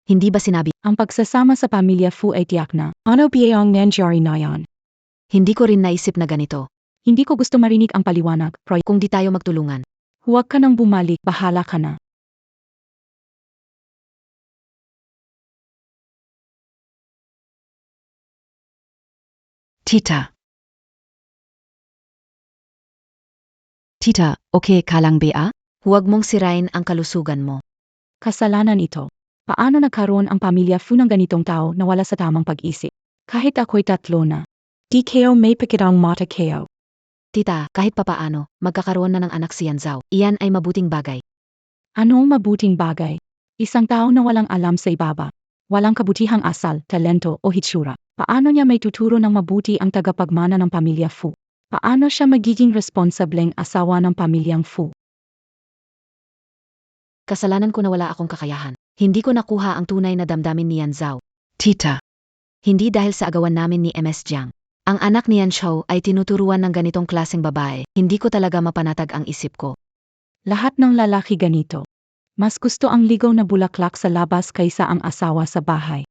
Hindi ba sinabi? Ang pagsasama sa pamilya Fu ay tiyak na. Ano biyayang nangyari na yan? Hindi ko rin naisip na ganito. Hindi ko gusto marinig ang paliwanag, Roy. Kung di tayo magtulungan. Huwag ka nang bumalik, bahala ka na. Tita. Tita, okay ka lang ba? Huwag mong sirain ang kalusugan mo. Kasalanan ito. Paano nagkaroon ang pamilya Fu ng ganitong tao na wala sa tamang pag-isip? Kahit ako'y 3 na. Di kayo may pikirang mata kayo. Tita, kahit papaano, magkakaroon na ng anak si Yan Zhao. Iyan ay mabuting bagay. Anong mabuting bagay? Isang tao na walang alam sa ibaba. Walang kabutihang asal, talento o hitsura. Paano niya may tuturo ng mabuti ang tagapagmana ng pamilya Fu? Paano siya magiging responsableng asawa ng pamilyang Fu? Kasalanan ko na wala akong kakayahan. Hindi ko nakuha ang tunay na damdamin ni Yan Zhao. Tita. Hindi dahil sa agawan namin ni MS Jiang. Ang anak ni Yan Shou ay tinuturuan ng ganitong klaseng babae. Hindi ko talaga mapanatag ang isip ko. Lahat ng lalaki ganito. Mas gusto ang ligaw na bulaklak sa labas kaysa ang asawa sa bahay.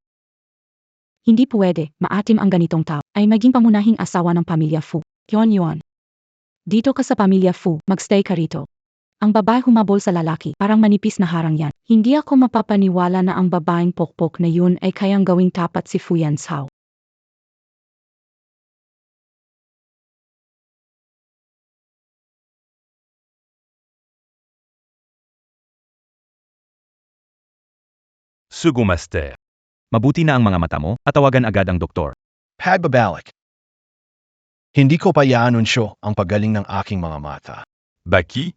Hindi pwede, maatim ang ganitong tao, ay maging pangunahing asawa ng pamilya Fu. Yon. Dito ka sa pamilya Fu, magstay ka rito. Ang babae humabol sa lalaki, parang manipis na harang yan. Hindi ako mapapaniwala na ang babaeng pokpok na yun ay kayang gawing tapat si Fu Yan Zhao. Sugumaster. Mabuti na ang mga mata mo at tawagan agad ang doktor. Pagbabalik. Hindi ko pa i-anunsyo ang paggaling ng aking mga mata. Baki?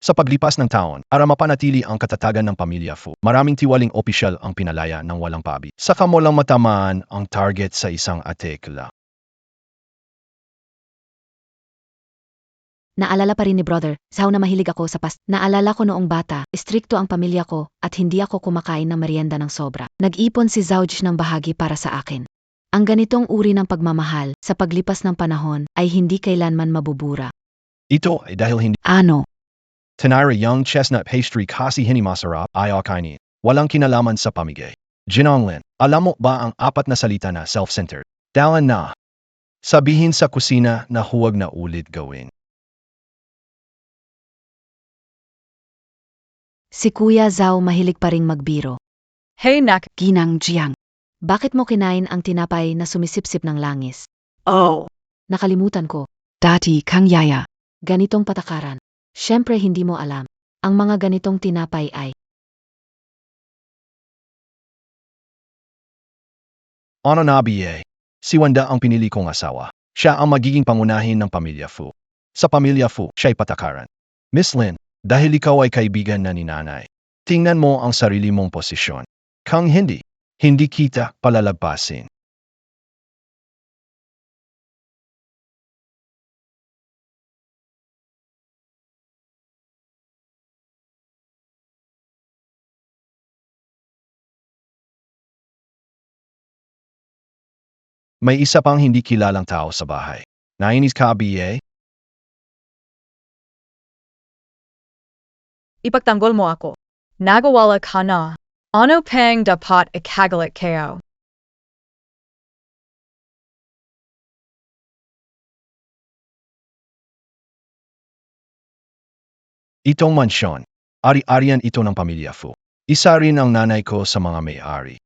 Sa paglipas ng taon, para mapanatili ang katatagan ng pamilya Fu, maraming tiwaling opisyal ang pinalaya ng walang pabi. Saka mo lang matamaan ang target sa isang atekla. Naalala pa rin ni brother, Zhao na mahilig ako sa Naalala ko noong bata, istrikto ang pamilya ko at hindi ako kumakain ng merienda ng sobra. Nag-ipon si Zhao ng bahagi para sa akin. Ang ganitong uri ng pagmamahal sa paglipas ng panahon ay hindi kailanman mabubura. Ito ay dahil hindi Ano? Tinira yung chestnut pastry kasi hindi masarap, ayaw kainin. Walang kinalaman sa pamigay. Jinonglin, alam mo ba ang 4 na salita na self-centered? Dalan na. Sabihin sa kusina na huwag na ulit gawin. Si Kuya Zhao mahilig pa ring magbiro. Hey nak, Ginang Jiang. Bakit mo kinain ang tinapay na sumisipsip ng langis? oh. Nakalimutan ko. Dati kang yaya. Ganitong patakaran. Siyempre hindi mo alam. Ang mga ganitong tinapay ay Ano na BA? Si Wanda ang pinili kong asawa. Siya ang magiging pangunahin ng pamilya Fu. Sa pamilya Fu, siya'y patakaran. Miss Lin, dahil ikaw ay kaibigan na ni nanay, tingnan mo ang sarili mong posisyon. Kang hindi kita palalagpasin. May isa pang hindi kilalang tao sa bahay. Nainis ka, BA? Ipagtanggol mo ako. Nagawala ka na. Ano pang dapat ikagalit kayo? Itong mansyon, ari-arian ito ng pamilya Fu. Isa rin ang nanay ko sa mga may-ari.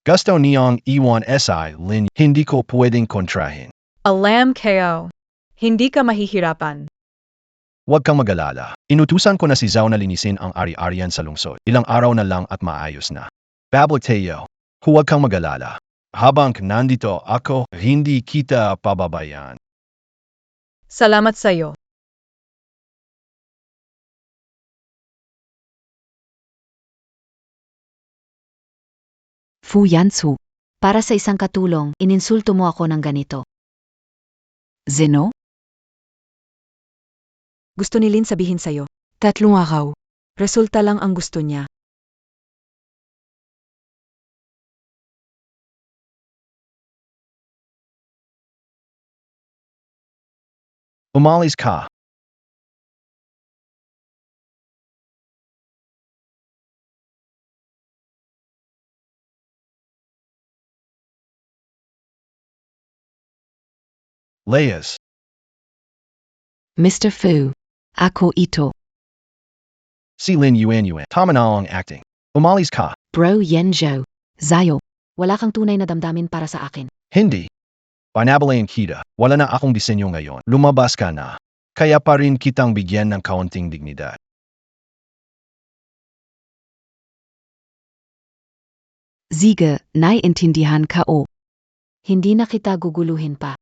Gusto niyang iwan SI Lin, hindi ko pwedeng kontrahin. Alam kayo. Hindi ka mahihirapan. Huwag kang mag-alala. Inutusan ko na si Zhao na linisin ang ari-arian sa lungsod. Ilang araw na lang at maayos na. Babalik tayo. Huwag kang mag-alala. Habang nandito ako, hindi kita pababayaan. Salamat sa'yo. Fu Yansu. Para sa isang katulong, ininsulto mo ako ng ganito. Zeno? Gusto ni Lin sabihin sa'yo. 3 araw. Resulta lang ang gusto niya. Umalis ka. Layas. Mr. Fu. Ako ito. Si Lin Yuan. Tama na ang acting. Umalis ka. Bro Yenjo. Zayo. Wala kang tunay na damdamin para sa akin. Hindi. Panabalayan kita. Wala na akong disenyo ngayon. Lumabas ka na. Kaya pa rin kitang bigyan ng kaunting dignidad. Sige, naiintindihan ko. Hindi na kita guguluhin pa.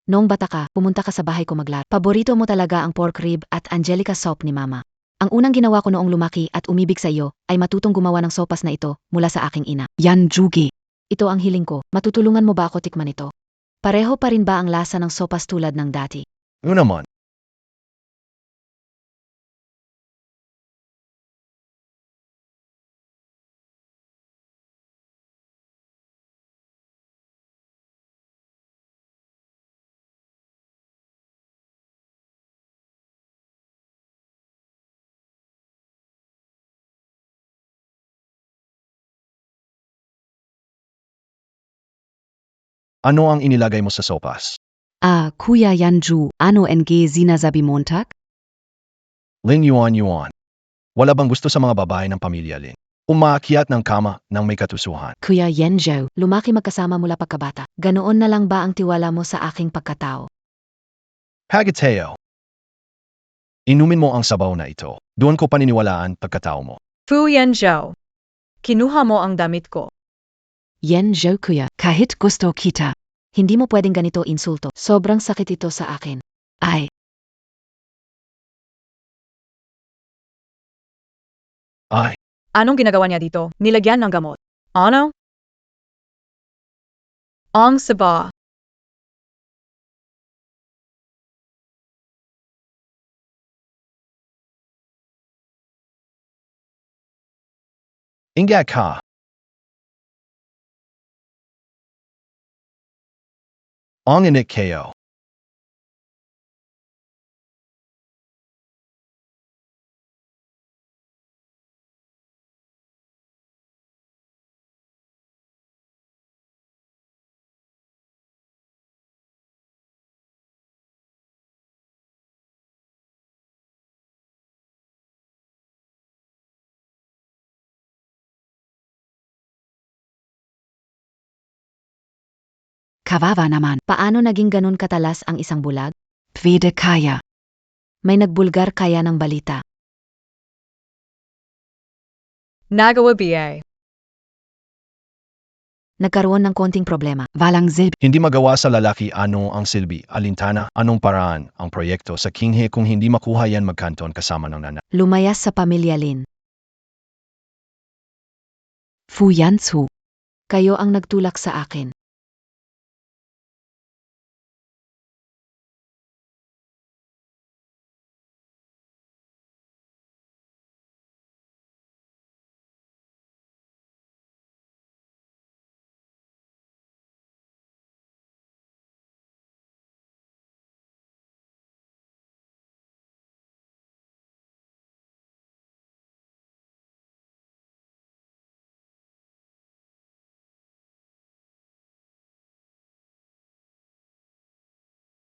Noong bata ka, pumunta ka sa bahay ko maglat. Paborito mo talaga ang pork rib at Angelica soup ni Mama. Ang unang ginawa ko noong lumaki at umibig sa iyo ay matutong gumawa ng sopas na ito mula sa aking ina. Yan Jugi. Ito ang hiling ko. Matutulungan mo ba ako tikman ito? Pareho pa rin ba ang lasa ng sopas tulad ng dati? Naman. Ano ang inilagay mo sa sopas? Kuya Yanju, ano NG sinasabi Montag? Lin Yuan. Wala bang gusto sa mga babae ng pamilya Lin? Umaakyat ng kama ng may katusuhan. Kuya Yenjo, lumaki magkasama mula pagkabata. Ganoon na lang ba ang tiwala mo sa aking pagkatao? Pagateo. Inumin mo ang sabaw na ito. Doon ko paniniwalaan pagkatao mo. Fu Yanzhou. Kinuha mo ang damit ko. Yanju kuya, kahit gusto kita. Hindi mo pwedeng ganito insulto. Sobrang sakit ito sa akin. Ay, Ay, Anong ginagawa niya dito? Nilagyan ng gamot. Ano? Ang saba. ingat ka. Ang inik kayo. kawawa naman. Paano naging ganun katalas ang isang bulag? Pwede kaya. May nagbulgar kaya ng balita. Nagawa BA. Nagkaroon ng konting problema. Walang silbi. Hindi magawa sa lalaki ano ang silbi, alintana, anong paraan ang proyekto sa kinghe kung hindi makuha yan magkanton kasama ng nana. Lumayas sa pamilya Lin. Fu Yanzu. Kayo ang nagtulak sa akin.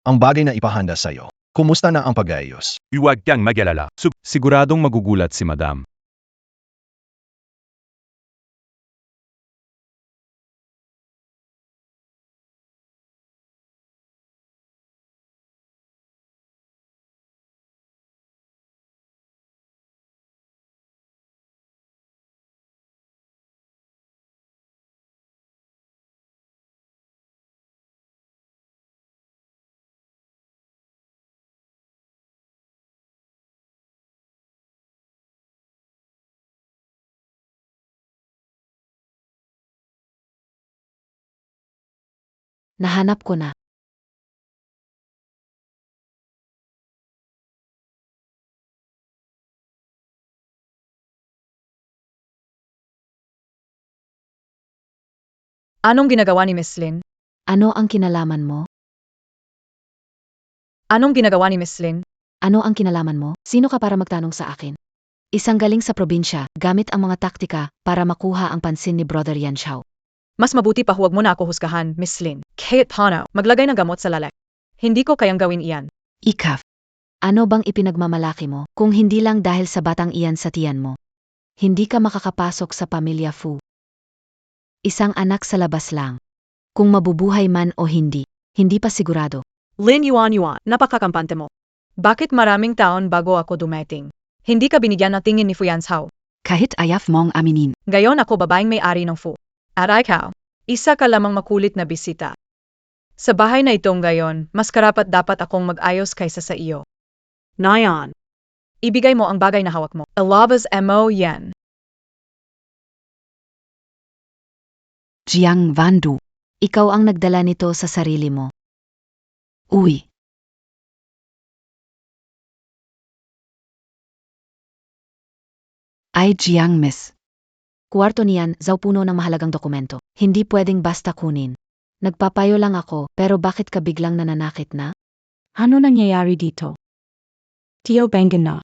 Ang bagay na ipahanda sa'yo. Kumusta na ang pag-ayos? Huwag kang mag-alala. Siguradong magugulat si Madam. Nahanap ko na. Anong ginagawa ni Miss Lin? Ano ang kinalaman mo? Anong ginagawa ni Miss Lin? Ano ang kinalaman mo? Sino ka para magtanong sa akin? Isang galing sa probinsya, gamit ang mga taktika para makuha ang pansin ni Brother Yanzhou. Mas mabuti pa huwag mo na ako husgahan, Miss Lin. Kahit paano, maglagay ng gamot sa lalaki. Hindi ko kayang gawin iyan. Ikaf. Ano bang ipinagmamalaki mo kung hindi lang dahil sa batang iyan sa tiyan mo? Hindi ka makakapasok sa pamilya Fu. Isang anak sa labas lang. Kung mabubuhay man o hindi, hindi pa sigurado. Lin Yuan, napakakampante mo. Bakit maraming taon bago ako dumating? Hindi ka binigyan ng tingin ni Fu Yanzhou. kahit ayaw mong aminin. Gayon ako babaeng may-ari ng Fu. At ikaw, isa ka lamang makulit na bisita. Sa bahay na itong gayon, mas karapat dapat akong mag-ayos kaysa sa iyo. Nyan. Ibigay mo ang bagay na hawak mo. Alabas mo yan. Jiang Vandu, ikaw ang nagdala nito sa sarili mo. Uy. Ay Jiang Miss. Kuwarto niyan, puno ng mahalagang dokumento. Hindi pwedeng basta kunin. Nagpapayo lang ako, pero bakit ka biglang nananakit na? Ano nangyayari dito? Tio Bengen na.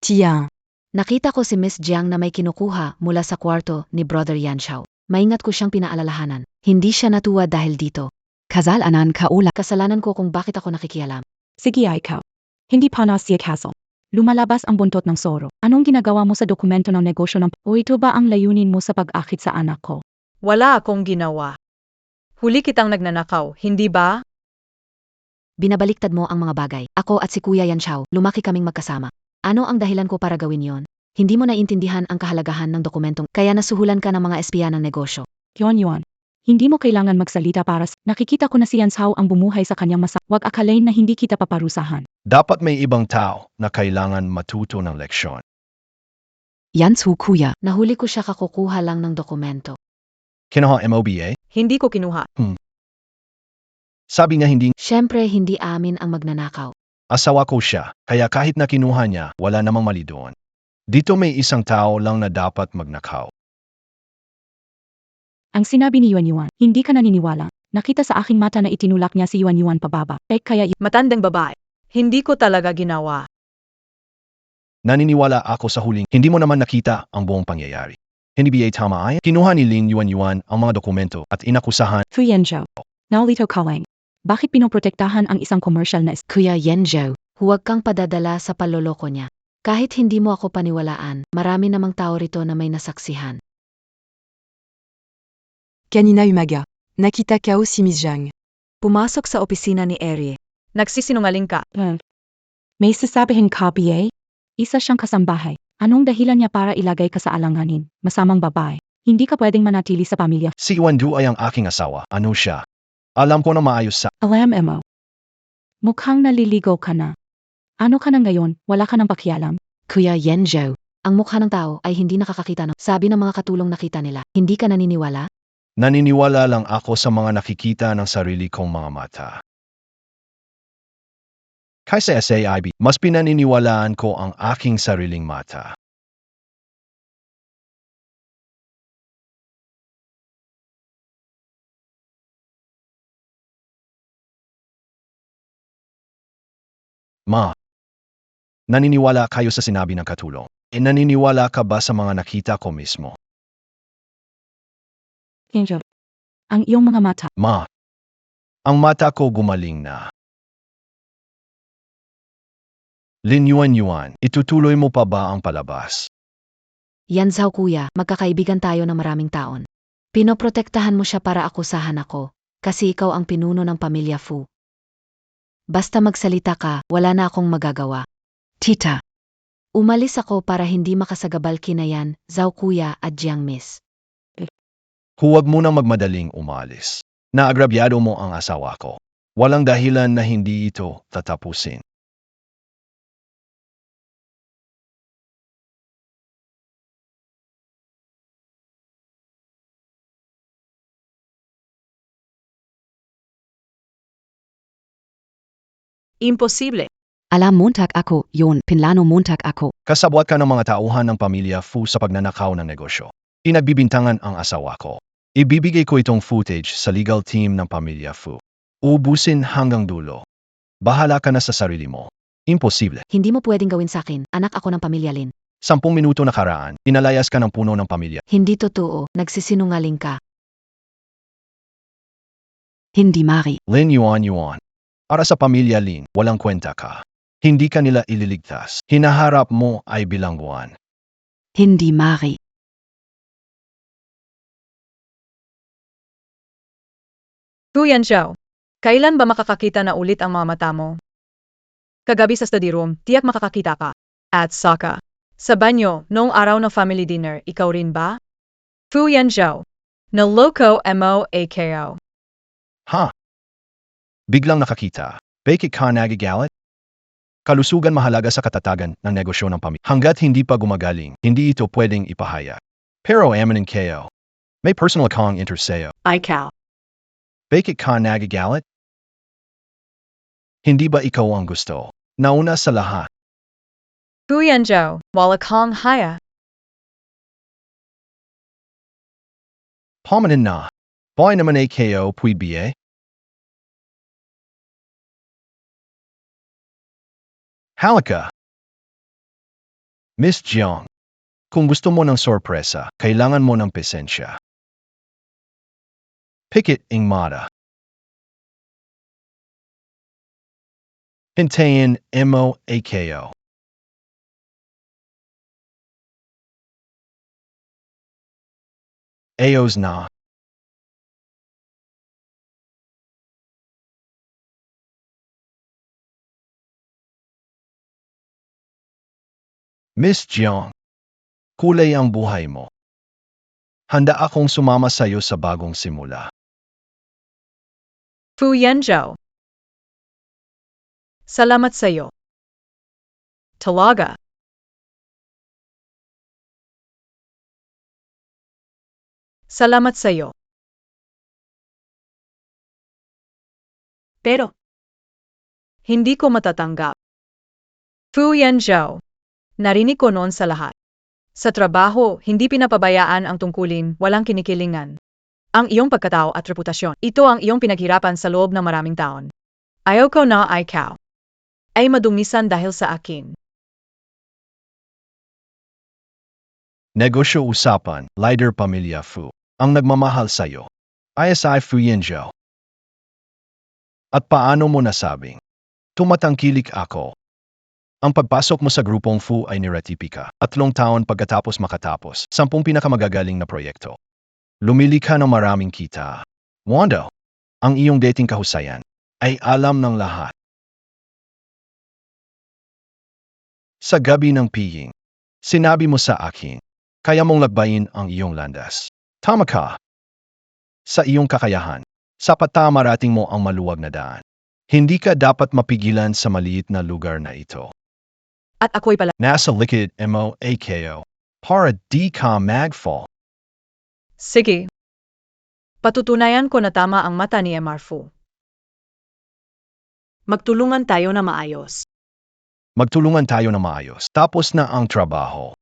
Tia. Nakita ko si Miss Jiang na may kinukuha mula sa kwarto ni Brother Yan Xiao. Maingat ko siyang pinaalalahanan. Hindi siya natuwa dahil dito. Kasalanan ka ula. Kasalanan ko kung bakit ako nakikialam. Sige ikaw. Hindi pa na siya kaso. Lumalabas ang buntot ng soro. Anong ginagawa mo sa dokumento ng negosyo ng... O ito ba ang layunin mo sa pag-akit sa anak ko? Wala akong ginawa. Huli kitang nagnanakaw, hindi ba? Binabaliktad mo ang mga bagay. Ako at si Kuya Yan Xiao, lumaki kaming magkasama. Ano ang dahilan ko para gawin yon? Hindi mo naintindihan ang kahalagahan ng dokumentong kaya nasuhulan ka ng mga espiya ng negosyo. Yon. Hindi mo kailangan magsalita para nakikita ko na si Yan Xiao ang bumuhay sa kanyang masa. Huwag akalain na hindi kita paparusahan. Dapat may ibang tao na kailangan matuto ng leksyon. Yan Xiao Kuya. Nahuli ko siya kakukuha lang ng dokumento. Kinuha MOBA? Hindi ko kinuha. Sabi niya hindi Siyempre hindi amin ang magnanakaw. asawa ko siya, kaya kahit na kinuha niya, wala namang mali doon. Dito may isang tao lang na dapat magnakaw. Ang sinabi ni Yuan, hindi ka naniniwala. Nakita sa aking mata na itinulak niya si Yuan pababa. Kaya Matandang babae. Hindi ko talaga ginawa. Naniniwala ako sa huling, hindi mo naman nakita ang buong pangyayari. Hindi ba tama ay? Kinuha ni Lin Yuan ang mga dokumento at inakusahan. Fu Yan Zhao. Naulito ka lang. Bakit pinoprotektahan ang isang commercial na Kuya Yan Zhao, huwag kang padadala sa paloloko niya. Kahit hindi mo ako paniwalaan, marami namang tao rito na may nasaksihan. Kanina Umaga. Nakita Kao si Miss Jiang. Pumasok sa opisina ni Eri. Nagsisinungaling ka. May sasabihin ka, BA? Isa siyang kasambahay. Anong dahilan niya para ilagay ka sa alanganin? Masamang babae. Hindi ka pwedeng manatili sa pamilya. Si Yuan Du ay ang aking asawa. Ano siya? Alam ko na maayos sa... Alam mo. Mukhang naliligaw ka na. Ano ka na ngayon? Wala ka ng pakialam? Kuya Yan Zhao, ang mukha ng tao ay hindi nakakakita ng sabi ng mga katulong nakita nila. Hindi ka naniniwala? Naniniwala lang ako sa mga nakikita ng sarili kong mga mata. Kaysa SAIB, mas pinaniniwalaan ko ang aking sariling mata. Ma, naniniwala kayo sa sinabi ng katulong. Naniniwala ka ba sa mga nakita ko mismo? Angel. Ang iyong mga mata. Ma, ang mata ko gumaling na. Lin Yuan, itutuloy mo pa ba ang palabas? Yan Zhao Kuya, magkakaibigan tayo ng maraming taon. Pinoprotektahan mo siya para akusahan ako, kasi ikaw ang pinuno ng pamilya Fu. Basta magsalita ka, wala na akong magagawa. Tita. Umalis ako para hindi makasagabal kina Yan, Zhao Kuya at Jiang Miss. Huwag mo nang magmadaling umalis. Naagrabyado mo ang asawa ko. Walang dahilan na hindi ito tatapusin. Imposible. Alam Montag ako, yon, pinlano Montag ako. Kasabwat ka ng mga tauhan ng pamilya Fu sa pagnanakaw ng negosyo. Inagbibintangan ang asawa ko. Ibibigay ko itong footage sa legal team ng pamilya Fu. Ubusin hanggang dulo. Bahala ka na sa sarili mo. Imposible. Hindi mo pwedeng gawin sa akin, anak ako ng pamilya Lin. 10 minuto nakaraan, inalayas ka ng puno ng pamilya. Hindi totoo, nagsisinungaling ka. Hindi Mari. Lin Yuan. Para sa pamilya Lin, walang kwenta ka. Hindi ka nila ililigtas. Hinaharap mo ay bilangguan. Hindi Mari. Tuyan Zhao. Kailan ba makakakita na ulit ang mga mata mo? Kagabi sa study room, tiyak makakakita ka. At saka, Sa banyo, noong araw ng family dinner, ikaw rin ba? Fu Yanzhou. Naloko mo ako. Ha? Biglang nakakita. Bakit ka nagagalit? Kalusugan mahalaga sa katatagan ng negosyo ng pamilya. Hanggat hindi pa gumagaling, hindi ito pwedeng ipahayag. Pero amanin kayo. May personal kang interest sa'yo. Ikaw. Bakit ka nagagalit? Hindi ba ikaw ang gusto? Nauna sa lahat. Fu Yanzhou, wala kang haya. Pamanin na. Boy naman kayo pwede. Halika. Miss Jiang. Kung gusto mo ng sorpresa, kailangan mo ng pesensya. Pikit ing mata. Hintayin mo ako. Ayos na. Miss Jiang, kulay ang buhay mo. Handa akong sumama sa iyo sa bagong simula. Fu Yanzhou. Salamat sa'yo. Talaga. Salamat sa'yo. Pero, hindi ko matatanggap. Fu Yanzhou. Narinig ko noon sa lahat. Sa trabaho, hindi pinapabayaan ang tungkulin, walang kinikilingan. Ang iyong pagkatao at reputasyon, ito ang iyong pinaghirapan sa loob ng maraming taon. Ayaw ko na ikaw ay madumisan dahil sa akin. Negosyo usapan, leader pamilya Fu. Ang nagmamahal sa iyo. ISI Fu Yanzhou. At paano mo nasabing? Tumatangkilik ako. Ang pagpasok mo sa grupong Fu ay niratipika. 3 taon pagkatapos makatapos, 10 pinakamagagaling na proyekto. Lumili ka ng maraming kita. Wando, ang iyong dating kahusayan ay alam ng lahat. Sa gabi ng piying, sinabi mo sa akin, kaya mong lagbayin ang iyong landas. Tama ka. Sa iyong kakayahan, sapat na marating mo ang maluwag na daan. Hindi ka dapat mapigilan sa maliit na lugar na ito. At ako'y pala. Nasa likod mo ako para di ka magfall. Sige. Patutunayan ko na tama ang mata ni Mr. Fu. Magtulungan tayo na maayos. Magtulungan tayo na maayos. Tapos na ang trabaho.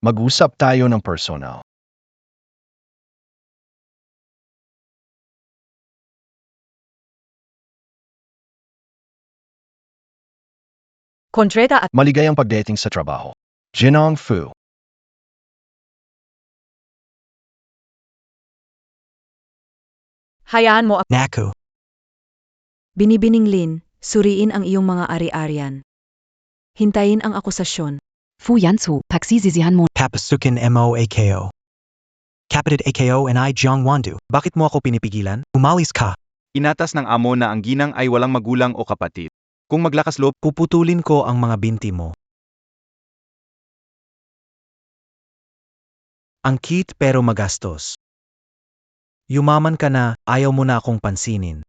Mag-usap tayo ng personal. Kontreta at Maligayang pagdating sa trabaho. Jinong Fu. hayaan mo Naku. Binibining Lin, suriin ang iyong mga ari-arian. Hintayin ang akusasyon. Fu Yanzhou, pagsisisihan mo. Papasukin mo ako. Kapatid ako and I Jiang Wandu. Bakit mo ako pinipigilan? Umalis ka. Inatas ng amo na ang ginang ay walang magulang o kapatid. Kung maglakas loob, Puputulin ko ang mga binti mo. Ang cute pero magastos. Yumaman ka na, ayaw mo na akong pansinin.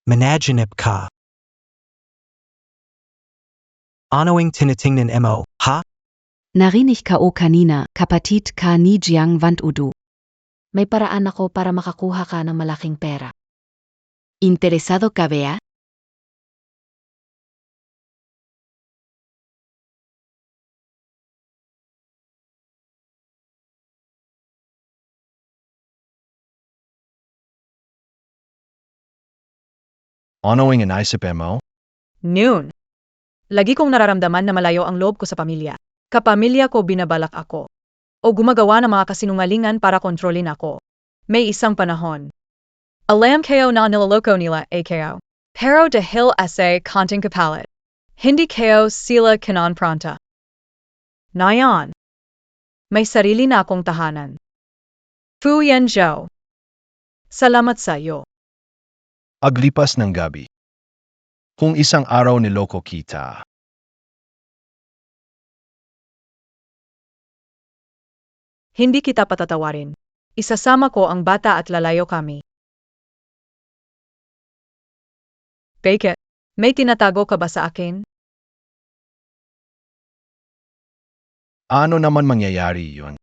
Managinip ka. Anoing tinitingnan mo, ha? Narinig ka o kanina, kapatid ka ni Jiang Wandu. May paraan ako para makakuha ka ng malaking pera. Interesado ka ba? Anoing inaisip mo? noon. Lagi kong nararamdaman na malayo ang loob ko sa pamilya. Kapamilya ko binabalak ako. O gumagawa ng mga kasinungalingan para kontrolin ako. May isang panahon. Alam kayo na nilaloko nila ako. Pero dahil asa konting kapalit. Hindi kayo sila kinonpronta. Ngayon. May sarili na akong tahanan. Fu Yanzhou. Salamat sa iyo. Aglipas ng gabi. Kung isang araw niloko kita, Hindi kita patatawarin. Isasama ko ang bata at lalayo kami. Bakit? May tinatago ka ba sa akin? Ano naman mangyayari yun?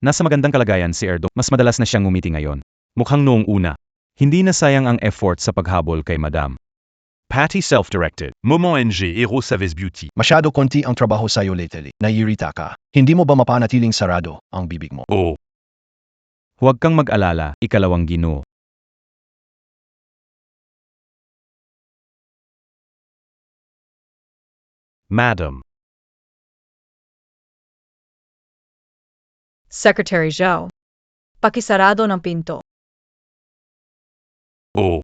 Nasa magandang kalagayan si Erdo, mas madalas na siyang ngumiti ngayon. Mukhang noong una. Hindi na sayang ang effort sa paghabol kay Madam. Patty self-directed. Moment NG Hero Savage Beauty. Masyado konti ang trabaho sa'yo lately. Naiirita ka. Hindi mo ba mapanatiling sarado ang bibig mo? Oh. Huwag kang mag-alala, ikalawang Ginoo. Madam. Secretary Zhao. Pakisarado ng pinto. Oh.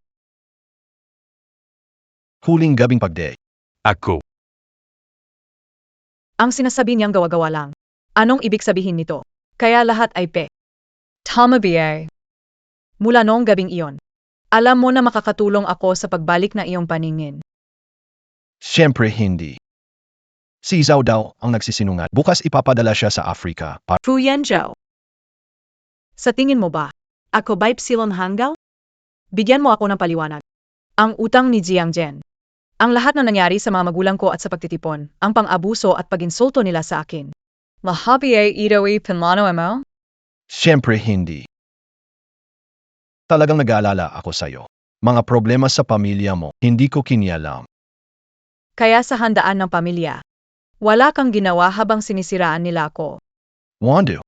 Huling gabing pagday. Ako. Ang sinasabi niyang gawa-gawa lang. Anong ibig sabihin nito? Kaya lahat ay pe. Tama ba? Mula noong gabing iyon. Alam mo na makakatulong ako sa pagbalik na iyong paningin. Siyempre hindi. Si Zhao daw ang nagsisinungat. Bukas ipapadala siya sa Afrika para Fu Yan Zhao. Sa tingin mo ba, ako ba'y Psilon Hanggal? Bigyan mo ako ng paliwanag. Ang utang ni Jiang Zhen. Ang lahat na nangyari sa mga magulang ko at sa pagtitipon, ang pang-abuso at pag-insulto nila sa akin. Lahabi ay ito'y pinlano mo? Siyempre hindi. Talagang nag-aalala ako sa'yo. Mga problema sa pamilya mo, hindi ko kinialam. Kaya sa handaan ng pamilya, wala kang ginawa habang sinisiraan nila ako. Wando.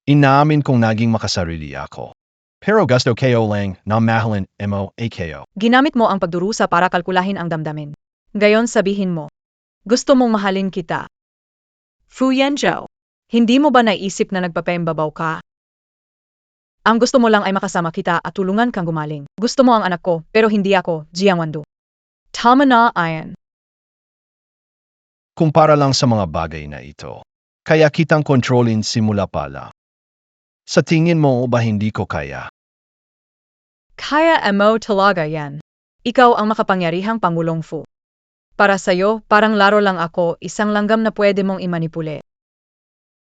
Inaamin kong naging makasarili ako. Pero gusto ko lang na mahalin mo ako. Ginamit mo ang pagdurusa para kalkulahin ang damdamin. Gayon sabihin mo, gusto mong mahalin kita. Fu Yan Zhao, hindi mo ba naisip na nagpapembabaw ka? Ang gusto mo lang ay makasama kita at tulungan kang gumaling. Gusto mo ang anak ko, pero hindi ako, Jiang Wandu. Tama na, Ayan. Kumpara lang sa mga bagay na ito. Kaya kitang kontrolin simula pala. Sa tingin mo ba hindi ko kaya? Kaya mo talaga yan. Ikaw ang makapangyarihang Pangulong Fu. Para sa'yo, parang laro lang ako, isang langgam na pwede mong imanipule.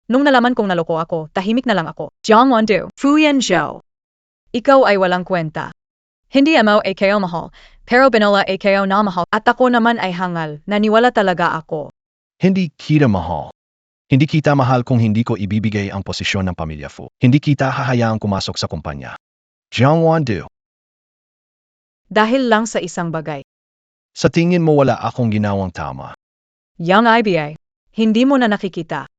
Nung nalaman kong naloko ako, tahimik na lang ako. Jiang Wandu, Fu Yan Zhao. Ikaw ay walang kwenta. Hindi mo ako mahal, pero binola ako na mahal. At ako naman ay hangal, naniwala talaga ako. Hindi kita mahal. Hindi kita mahal kung hindi ko ibibigay ang posisyon ng pamilya Fu. Hindi kita hahayaang pumasok sa kumpanya. Jiang Wandu, Dahil lang sa isang bagay. sa tingin mo wala akong ginawang tama. Young IBA, hindi mo na nakikita.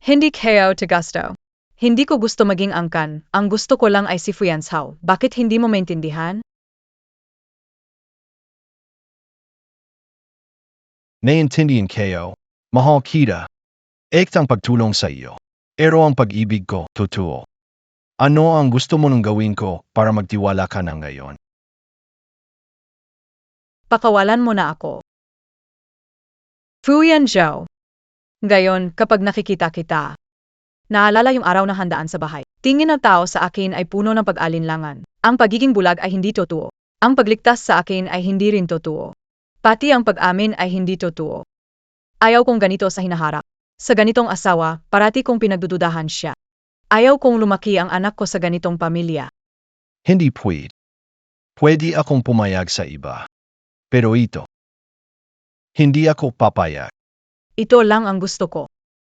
Hindi kayo to gusto. Hindi ko gusto maging angkan, ang gusto ko lang ay si Fu Yan Zhao. Bakit hindi mo maintindihan? Naiintindihan kayo, mahal kita. Ektang pagtulong sa iyo. Pero ang pag-ibig ko, totoo. Ano ang gusto mo nang gawin ko para magtiwala ka na ngayon? Pakawalan mo na ako. Fu Yan Zhao. Ngayon, kapag nakikita kita, naalala yung araw na handaan sa bahay. Tingin ng tao sa akin ay puno ng pag-alinlangan. Ang pagiging bulag ay hindi totoo. Ang pagligtas sa akin ay hindi rin totoo. Pati ang pag-amin ay hindi totoo. Ayaw kong ganito sa hinaharap. Sa ganitong asawa, parati kong pinagdududahan siya. Ayaw kong lumaki ang anak ko sa ganitong pamilya. Hindi pwede. Pwede akong pumayag sa iba. Pero ito, hindi ako papayag. Ito lang ang gusto ko.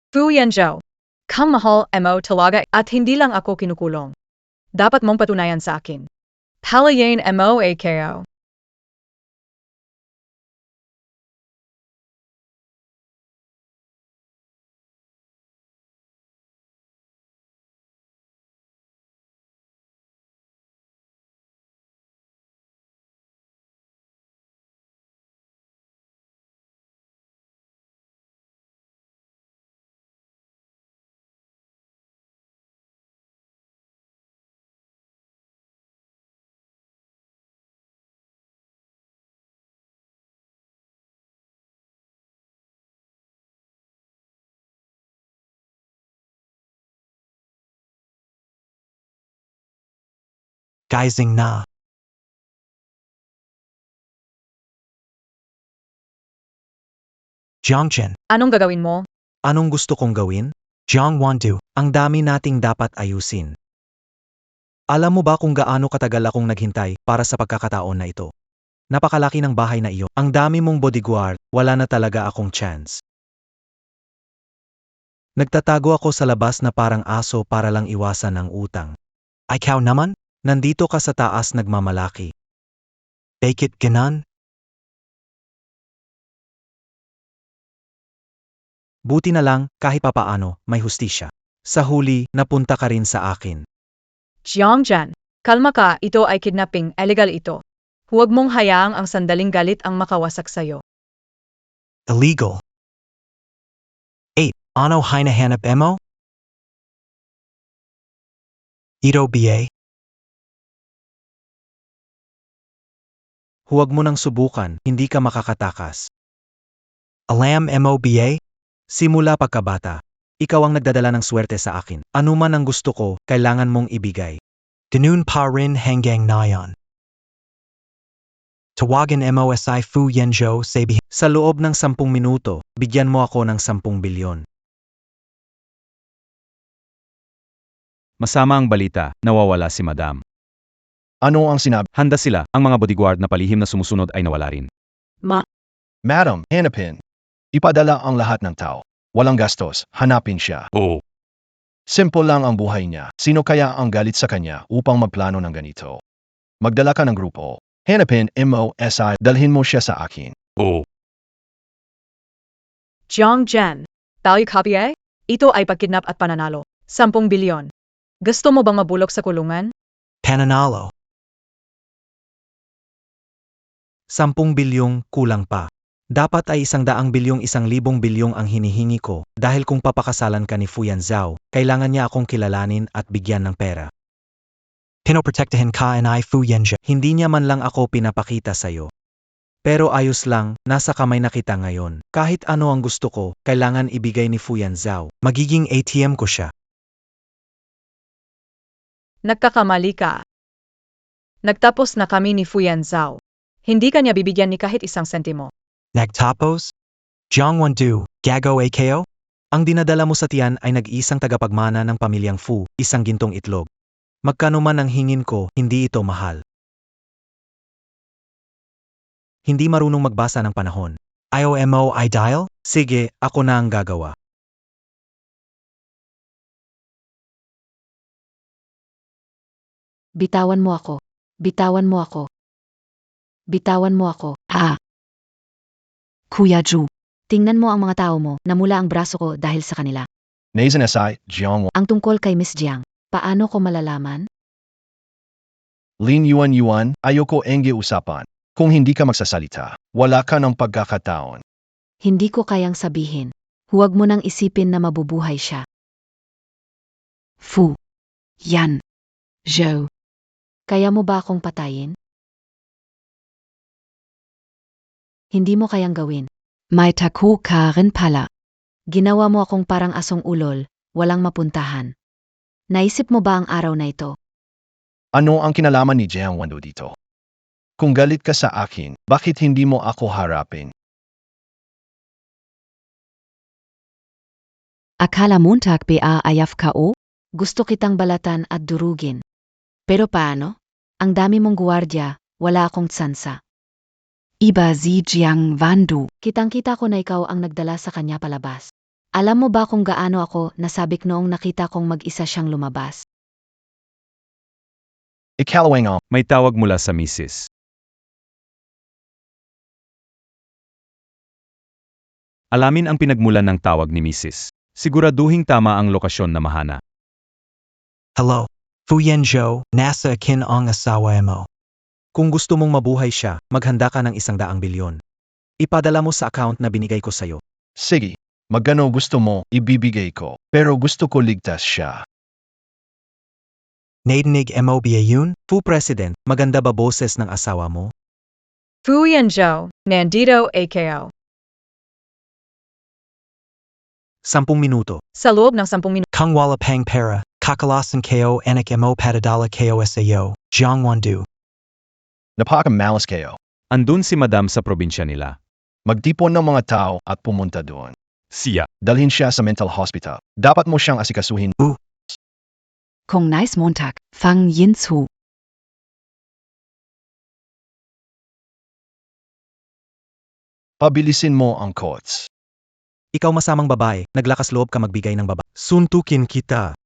Fu Yan Zhao. Kang mahal mo talaga at hindi lang ako kinukulong. Dapat mong patunayan sa akin. Palayan mo ako. Guysing na. Jiangchen, Anong gagawin mo? anong gusto kong gawin? Jiangwandu, ang dami nating dapat ayusin. Alam mo ba kung gaano katagal akong naghintay para sa pagkakataon na ito? Napakalaki ng bahay na iyo. Ang dami mong bodyguard, wala na talaga akong chance. Nagtatago ako sa labas na parang aso para lang iwasan ang utang. Ikaw naman, nandito ka sa taas nagmamalaki. Bakit ganon? Buti na lang, kahit papaano, may hustisya. Sa huli, napunta ka rin sa akin. Jiangjan, kalma ka, ito ay kidnapping, illegal ito. Huwag mong hayaang ang sandaling galit ang makawasak sa'yo. Illegal. Ano hinahanap mo? Ito ba? Huwag mo nang subukan, hindi ka makakatakas. Alam mo ba? Simula pagkabata, ikaw ang nagdadala ng swerte sa akin. Ano man ang gusto ko, kailangan mong ibigay. Ganun pa rin hanggang ngayon. Tawagan mo si Fu Yanzhou sabihin. Sa loob ng 10 minuto, bigyan mo ako ng 10 bilyon. Masama ang balita, nawawala si Madam. Ano ang sinabi? Handa sila, ang mga bodyguard na palihim na sumusunod ay nawala rin. Madam, hanapin. Ipadala ang lahat ng tao. Walang gastos, hanapin siya. Oh. Simple lang ang buhay niya. Sino kaya ang galit sa kanya upang magplano ng ganito? Magdala ka ng grupo. Hanapin mo si, dalhin mo siya sa akin. Oh. Jiangjan, tayo copy? Ito ay pagkidnap at pananalo. 10 bilyon. Gusto mo bang mabulok sa kulungan? Pananalo. 10 bilyong kulang pa. Dapat ay 100 bilyong 1,000 bilyong ang hinihingi ko dahil kung papakasalan ka ni Fu Yanzhou, kailangan niya akong kilalanin at bigyan ng pera. Pinoprotektahan ka ni Fu Yanzhou. Hindi niya man lang ako pinapakita sa'yo. Pero ayos lang, nasa kamay na kita ngayon. Kahit ano ang gusto ko, kailangan ibigay ni Fu Yanzhou. Magiging ATM ko siya. Nagkakamali ka. Nagtapos na kami ni Fu Yanzhou. Hindi kanya bibigyan ni kahit 1 sentimo. Nagtapos? Jiangwandu, gago AKO? Ang dinadala mo sa tiyan ay nag-iisang tagapagmana ng pamilyang Fu, 1 gintong itlog. Magkano man ang hingin ko, hindi ito mahal. Hindi marunong magbasa ng panahon. IOMO dial? Sige, ako na ang gagawa. Bitawan mo ako. Bitawan mo ako. Bitawan mo ako. Kuya Ju. Tingnan mo ang mga tao mo, namula ang braso ko dahil sa kanila. Naizan si, Jiang Ang tungkol kay Miss Jiang, paano ko malalaman? Lin Yuan, ayoko enge usapan. Kung hindi ka magsasalita, wala ka ng pagkakataon. Hindi ko kayang sabihin. Huwag mo nang isipin na mabubuhay siya. Fu. Yan. Zhou. Kaya mo ba akong patayin? Hindi mo kayang gawin. Mai tako ka rin pala. Ginawa mo akong parang asong ulol, walang mapuntahan. Naisip mo ba ang araw na ito? Ano ang kinalaman ni Jiang Wandu dito? Kung galit ka sa akin, bakit hindi mo ako harapin? Akala Montag ba AFKO? Gusto kitang balatan at durugin. Pero paano? Ang dami mong guwardya, wala akong tsansa. Iba si Jiangwandu. Kitang-kita ko na ikaw ang nagdala sa kanya palabas. Alam mo ba kung gaano ako nasabik noong nakita kong mag-isa siyang lumabas? Ikalawang ang May tawag mula sa Mrs. Alamin ang pinagmulan ng tawag ni Mrs. Siguraduhing tama ang lokasyon na mahana. Hello, Fu Yanzhou, nasa akin ang asawa mo. Kung gusto mong mabuhay siya, maghanda ka ng 100 bilyon. Ipadala mo sa account na binigay ko sa'yo. sige, magkano gusto mo, ibibigay ko. Pero gusto ko ligtas siya. Nadinig mo ba yun? Fu President, maganda ba boses ng asawa mo? Fu Yanzhou, nandito AKO. 10 minuto. Sa loob ng 10 minuto. Kung wala pang pera, kakalasan kayo anak mo padadala kayo sa'yo, Jiangwandu. Napakamalas kayo. Andun si Madam sa probinsya nila. Magtipon ng mga tao at pumunta doon. Siya. Dalhin siya sa mental hospital. Dapat mo siyang asikasuhin. Kung nice Montag, Fang Yinzu. Pabilisin mo ang quotes. Ikaw masamang babae, naglakas loob ka magbigay ng baba. Suntukin kita.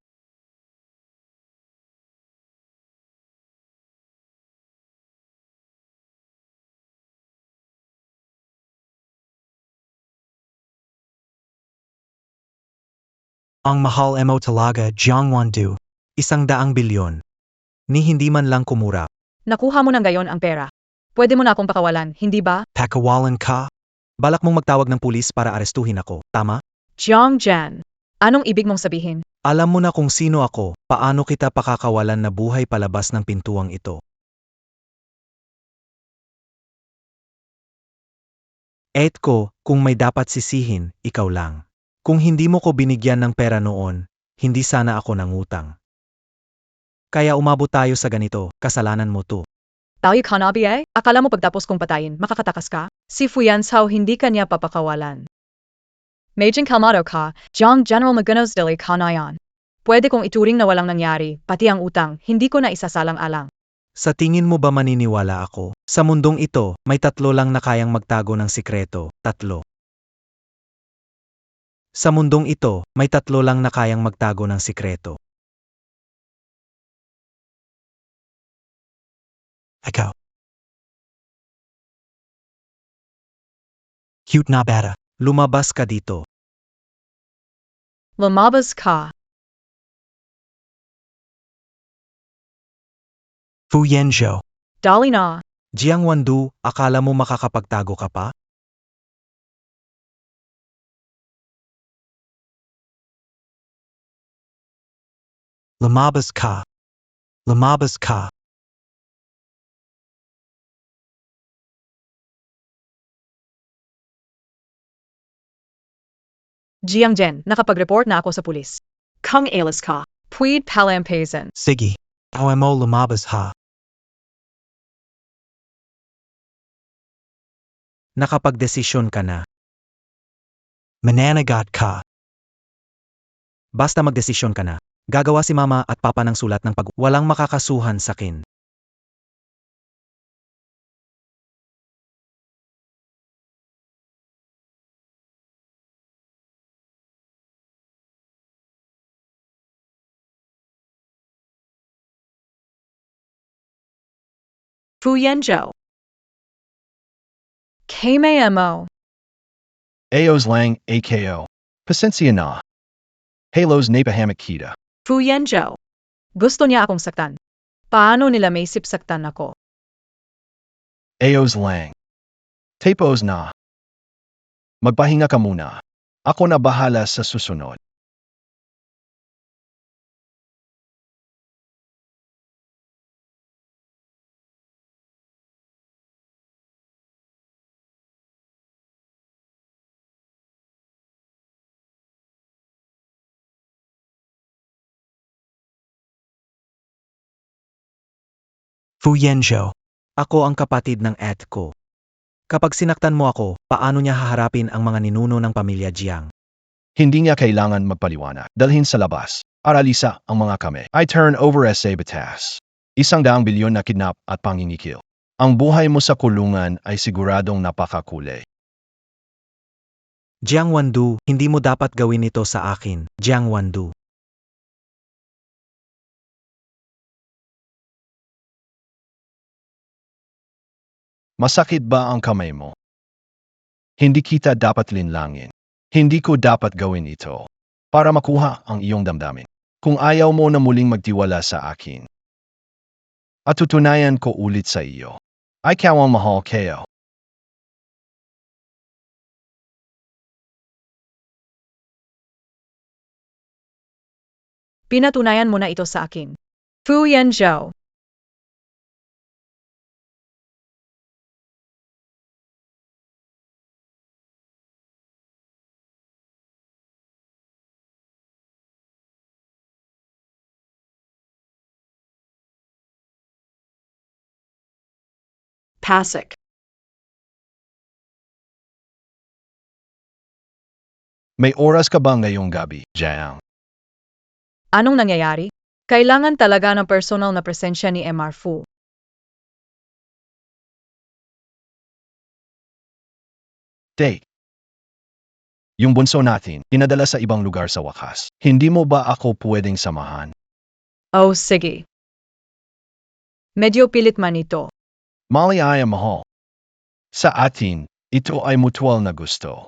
Ang mahal mo talaga, Jiang Wandu. 100 bilyon. Ni hindi man lang kumura. Nakuha mo ng gayon ang pera. Pwede mo na akong pakawalan, hindi ba? Pakawalan ka? Balak mong magtawag ng pulis para arestuhin ako, tama? Jiang Jan. Anong ibig mong sabihin? Alam mo na kung sino ako, paano kita pakakawalan na buhay palabas ng pintuang ito. Ko, kung may dapat sisihin, ikaw lang. Kung hindi mo ko binigyan ng pera noon, hindi sana ako nangutang. Kaya umabot tayo sa ganito, kasalanan mo to. Tayo ka na, BA? Akala mo pagtapos kong patayin, makakatakas ka? Si Fuyan Sao hindi kanya papakawalan. Medjing kalmado ka, Jiang General Magunos Dili ka na yan. Pwede kong ituring na walang nangyari, pati ang utang, hindi ko na isasalang-alang. Sa tingin mo ba maniniwala ako? Sa mundong ito, may 3 lang na kayang magtago ng sikreto, 3. Sa mundong ito, may 3 lang na kayang magtago ng sikreto. Ikaw. Cute na bata. Lumabas ka dito. Lumabas ka. Fu Yanzhou. Dali na. Jiang Wandu, akala mo makakapagtago ka pa? Lumabas ka. Lumabas ka. Jiang Jen, nakapag-report na ako sa pulis. Kung alis ka, puwid palampasan. Sige. Awa mo lumabas ha. Nakapagdesisyon ka na. Mananagot ka. Basta magdesisyon ka na. Gagawa si mama at papa ng sulat ng walang makakasuhan sa akin. Fuyanzhou. KMO. Aos lang, AKO. Pasensya na. Halos napahamak kita. Fuyanzhou. Gusto niya akong saktan. Paano nila may saktan ako? Aos lang. Tapos na. Magpahinga ka muna. Ako na bahala sa susunod. Fu Yanzhou. Ako ang kapatid ng ko. Kapag sinaktan mo ako, paano niya haharapin ang mga ninuno ng pamilya Jiang? Hindi niya kailangan magpaliwanag. Dalhin sa labas. Aralisa ang mga kami. I turn over sa batas. 100 bilyon na kidnap at pangingitil. Ang buhay mo sa kulungan ay siguradong napakakulay. Jiang Wandu, hindi mo dapat gawin ito sa akin, Jiang Wandu. Masakit ba ang kamay mo? Hindi kita dapat linlangin. Hindi ko dapat gawin ito para makuha ang iyong damdamin. Kung ayaw mo na muling magtiwala sa akin, at tutunayan ko ulit sa iyo, ay ikaw ang mahal kayo. Pinatunayan mo na ito sa akin. Fuyanzhou. Pasik. May oras ka ba ngayong gabi, Jiang? Anong nangyayari? Kailangan talaga ng personal na presensya ni Mr. Fu. Day. Yung bunso natin, inadala sa ibang lugar sa wakas. Hindi mo ba ako pwedeng samahan? Oh, sige. Medyo pilit man ito. Mali ay mahal. Sa atin, ito ay mutual na gusto.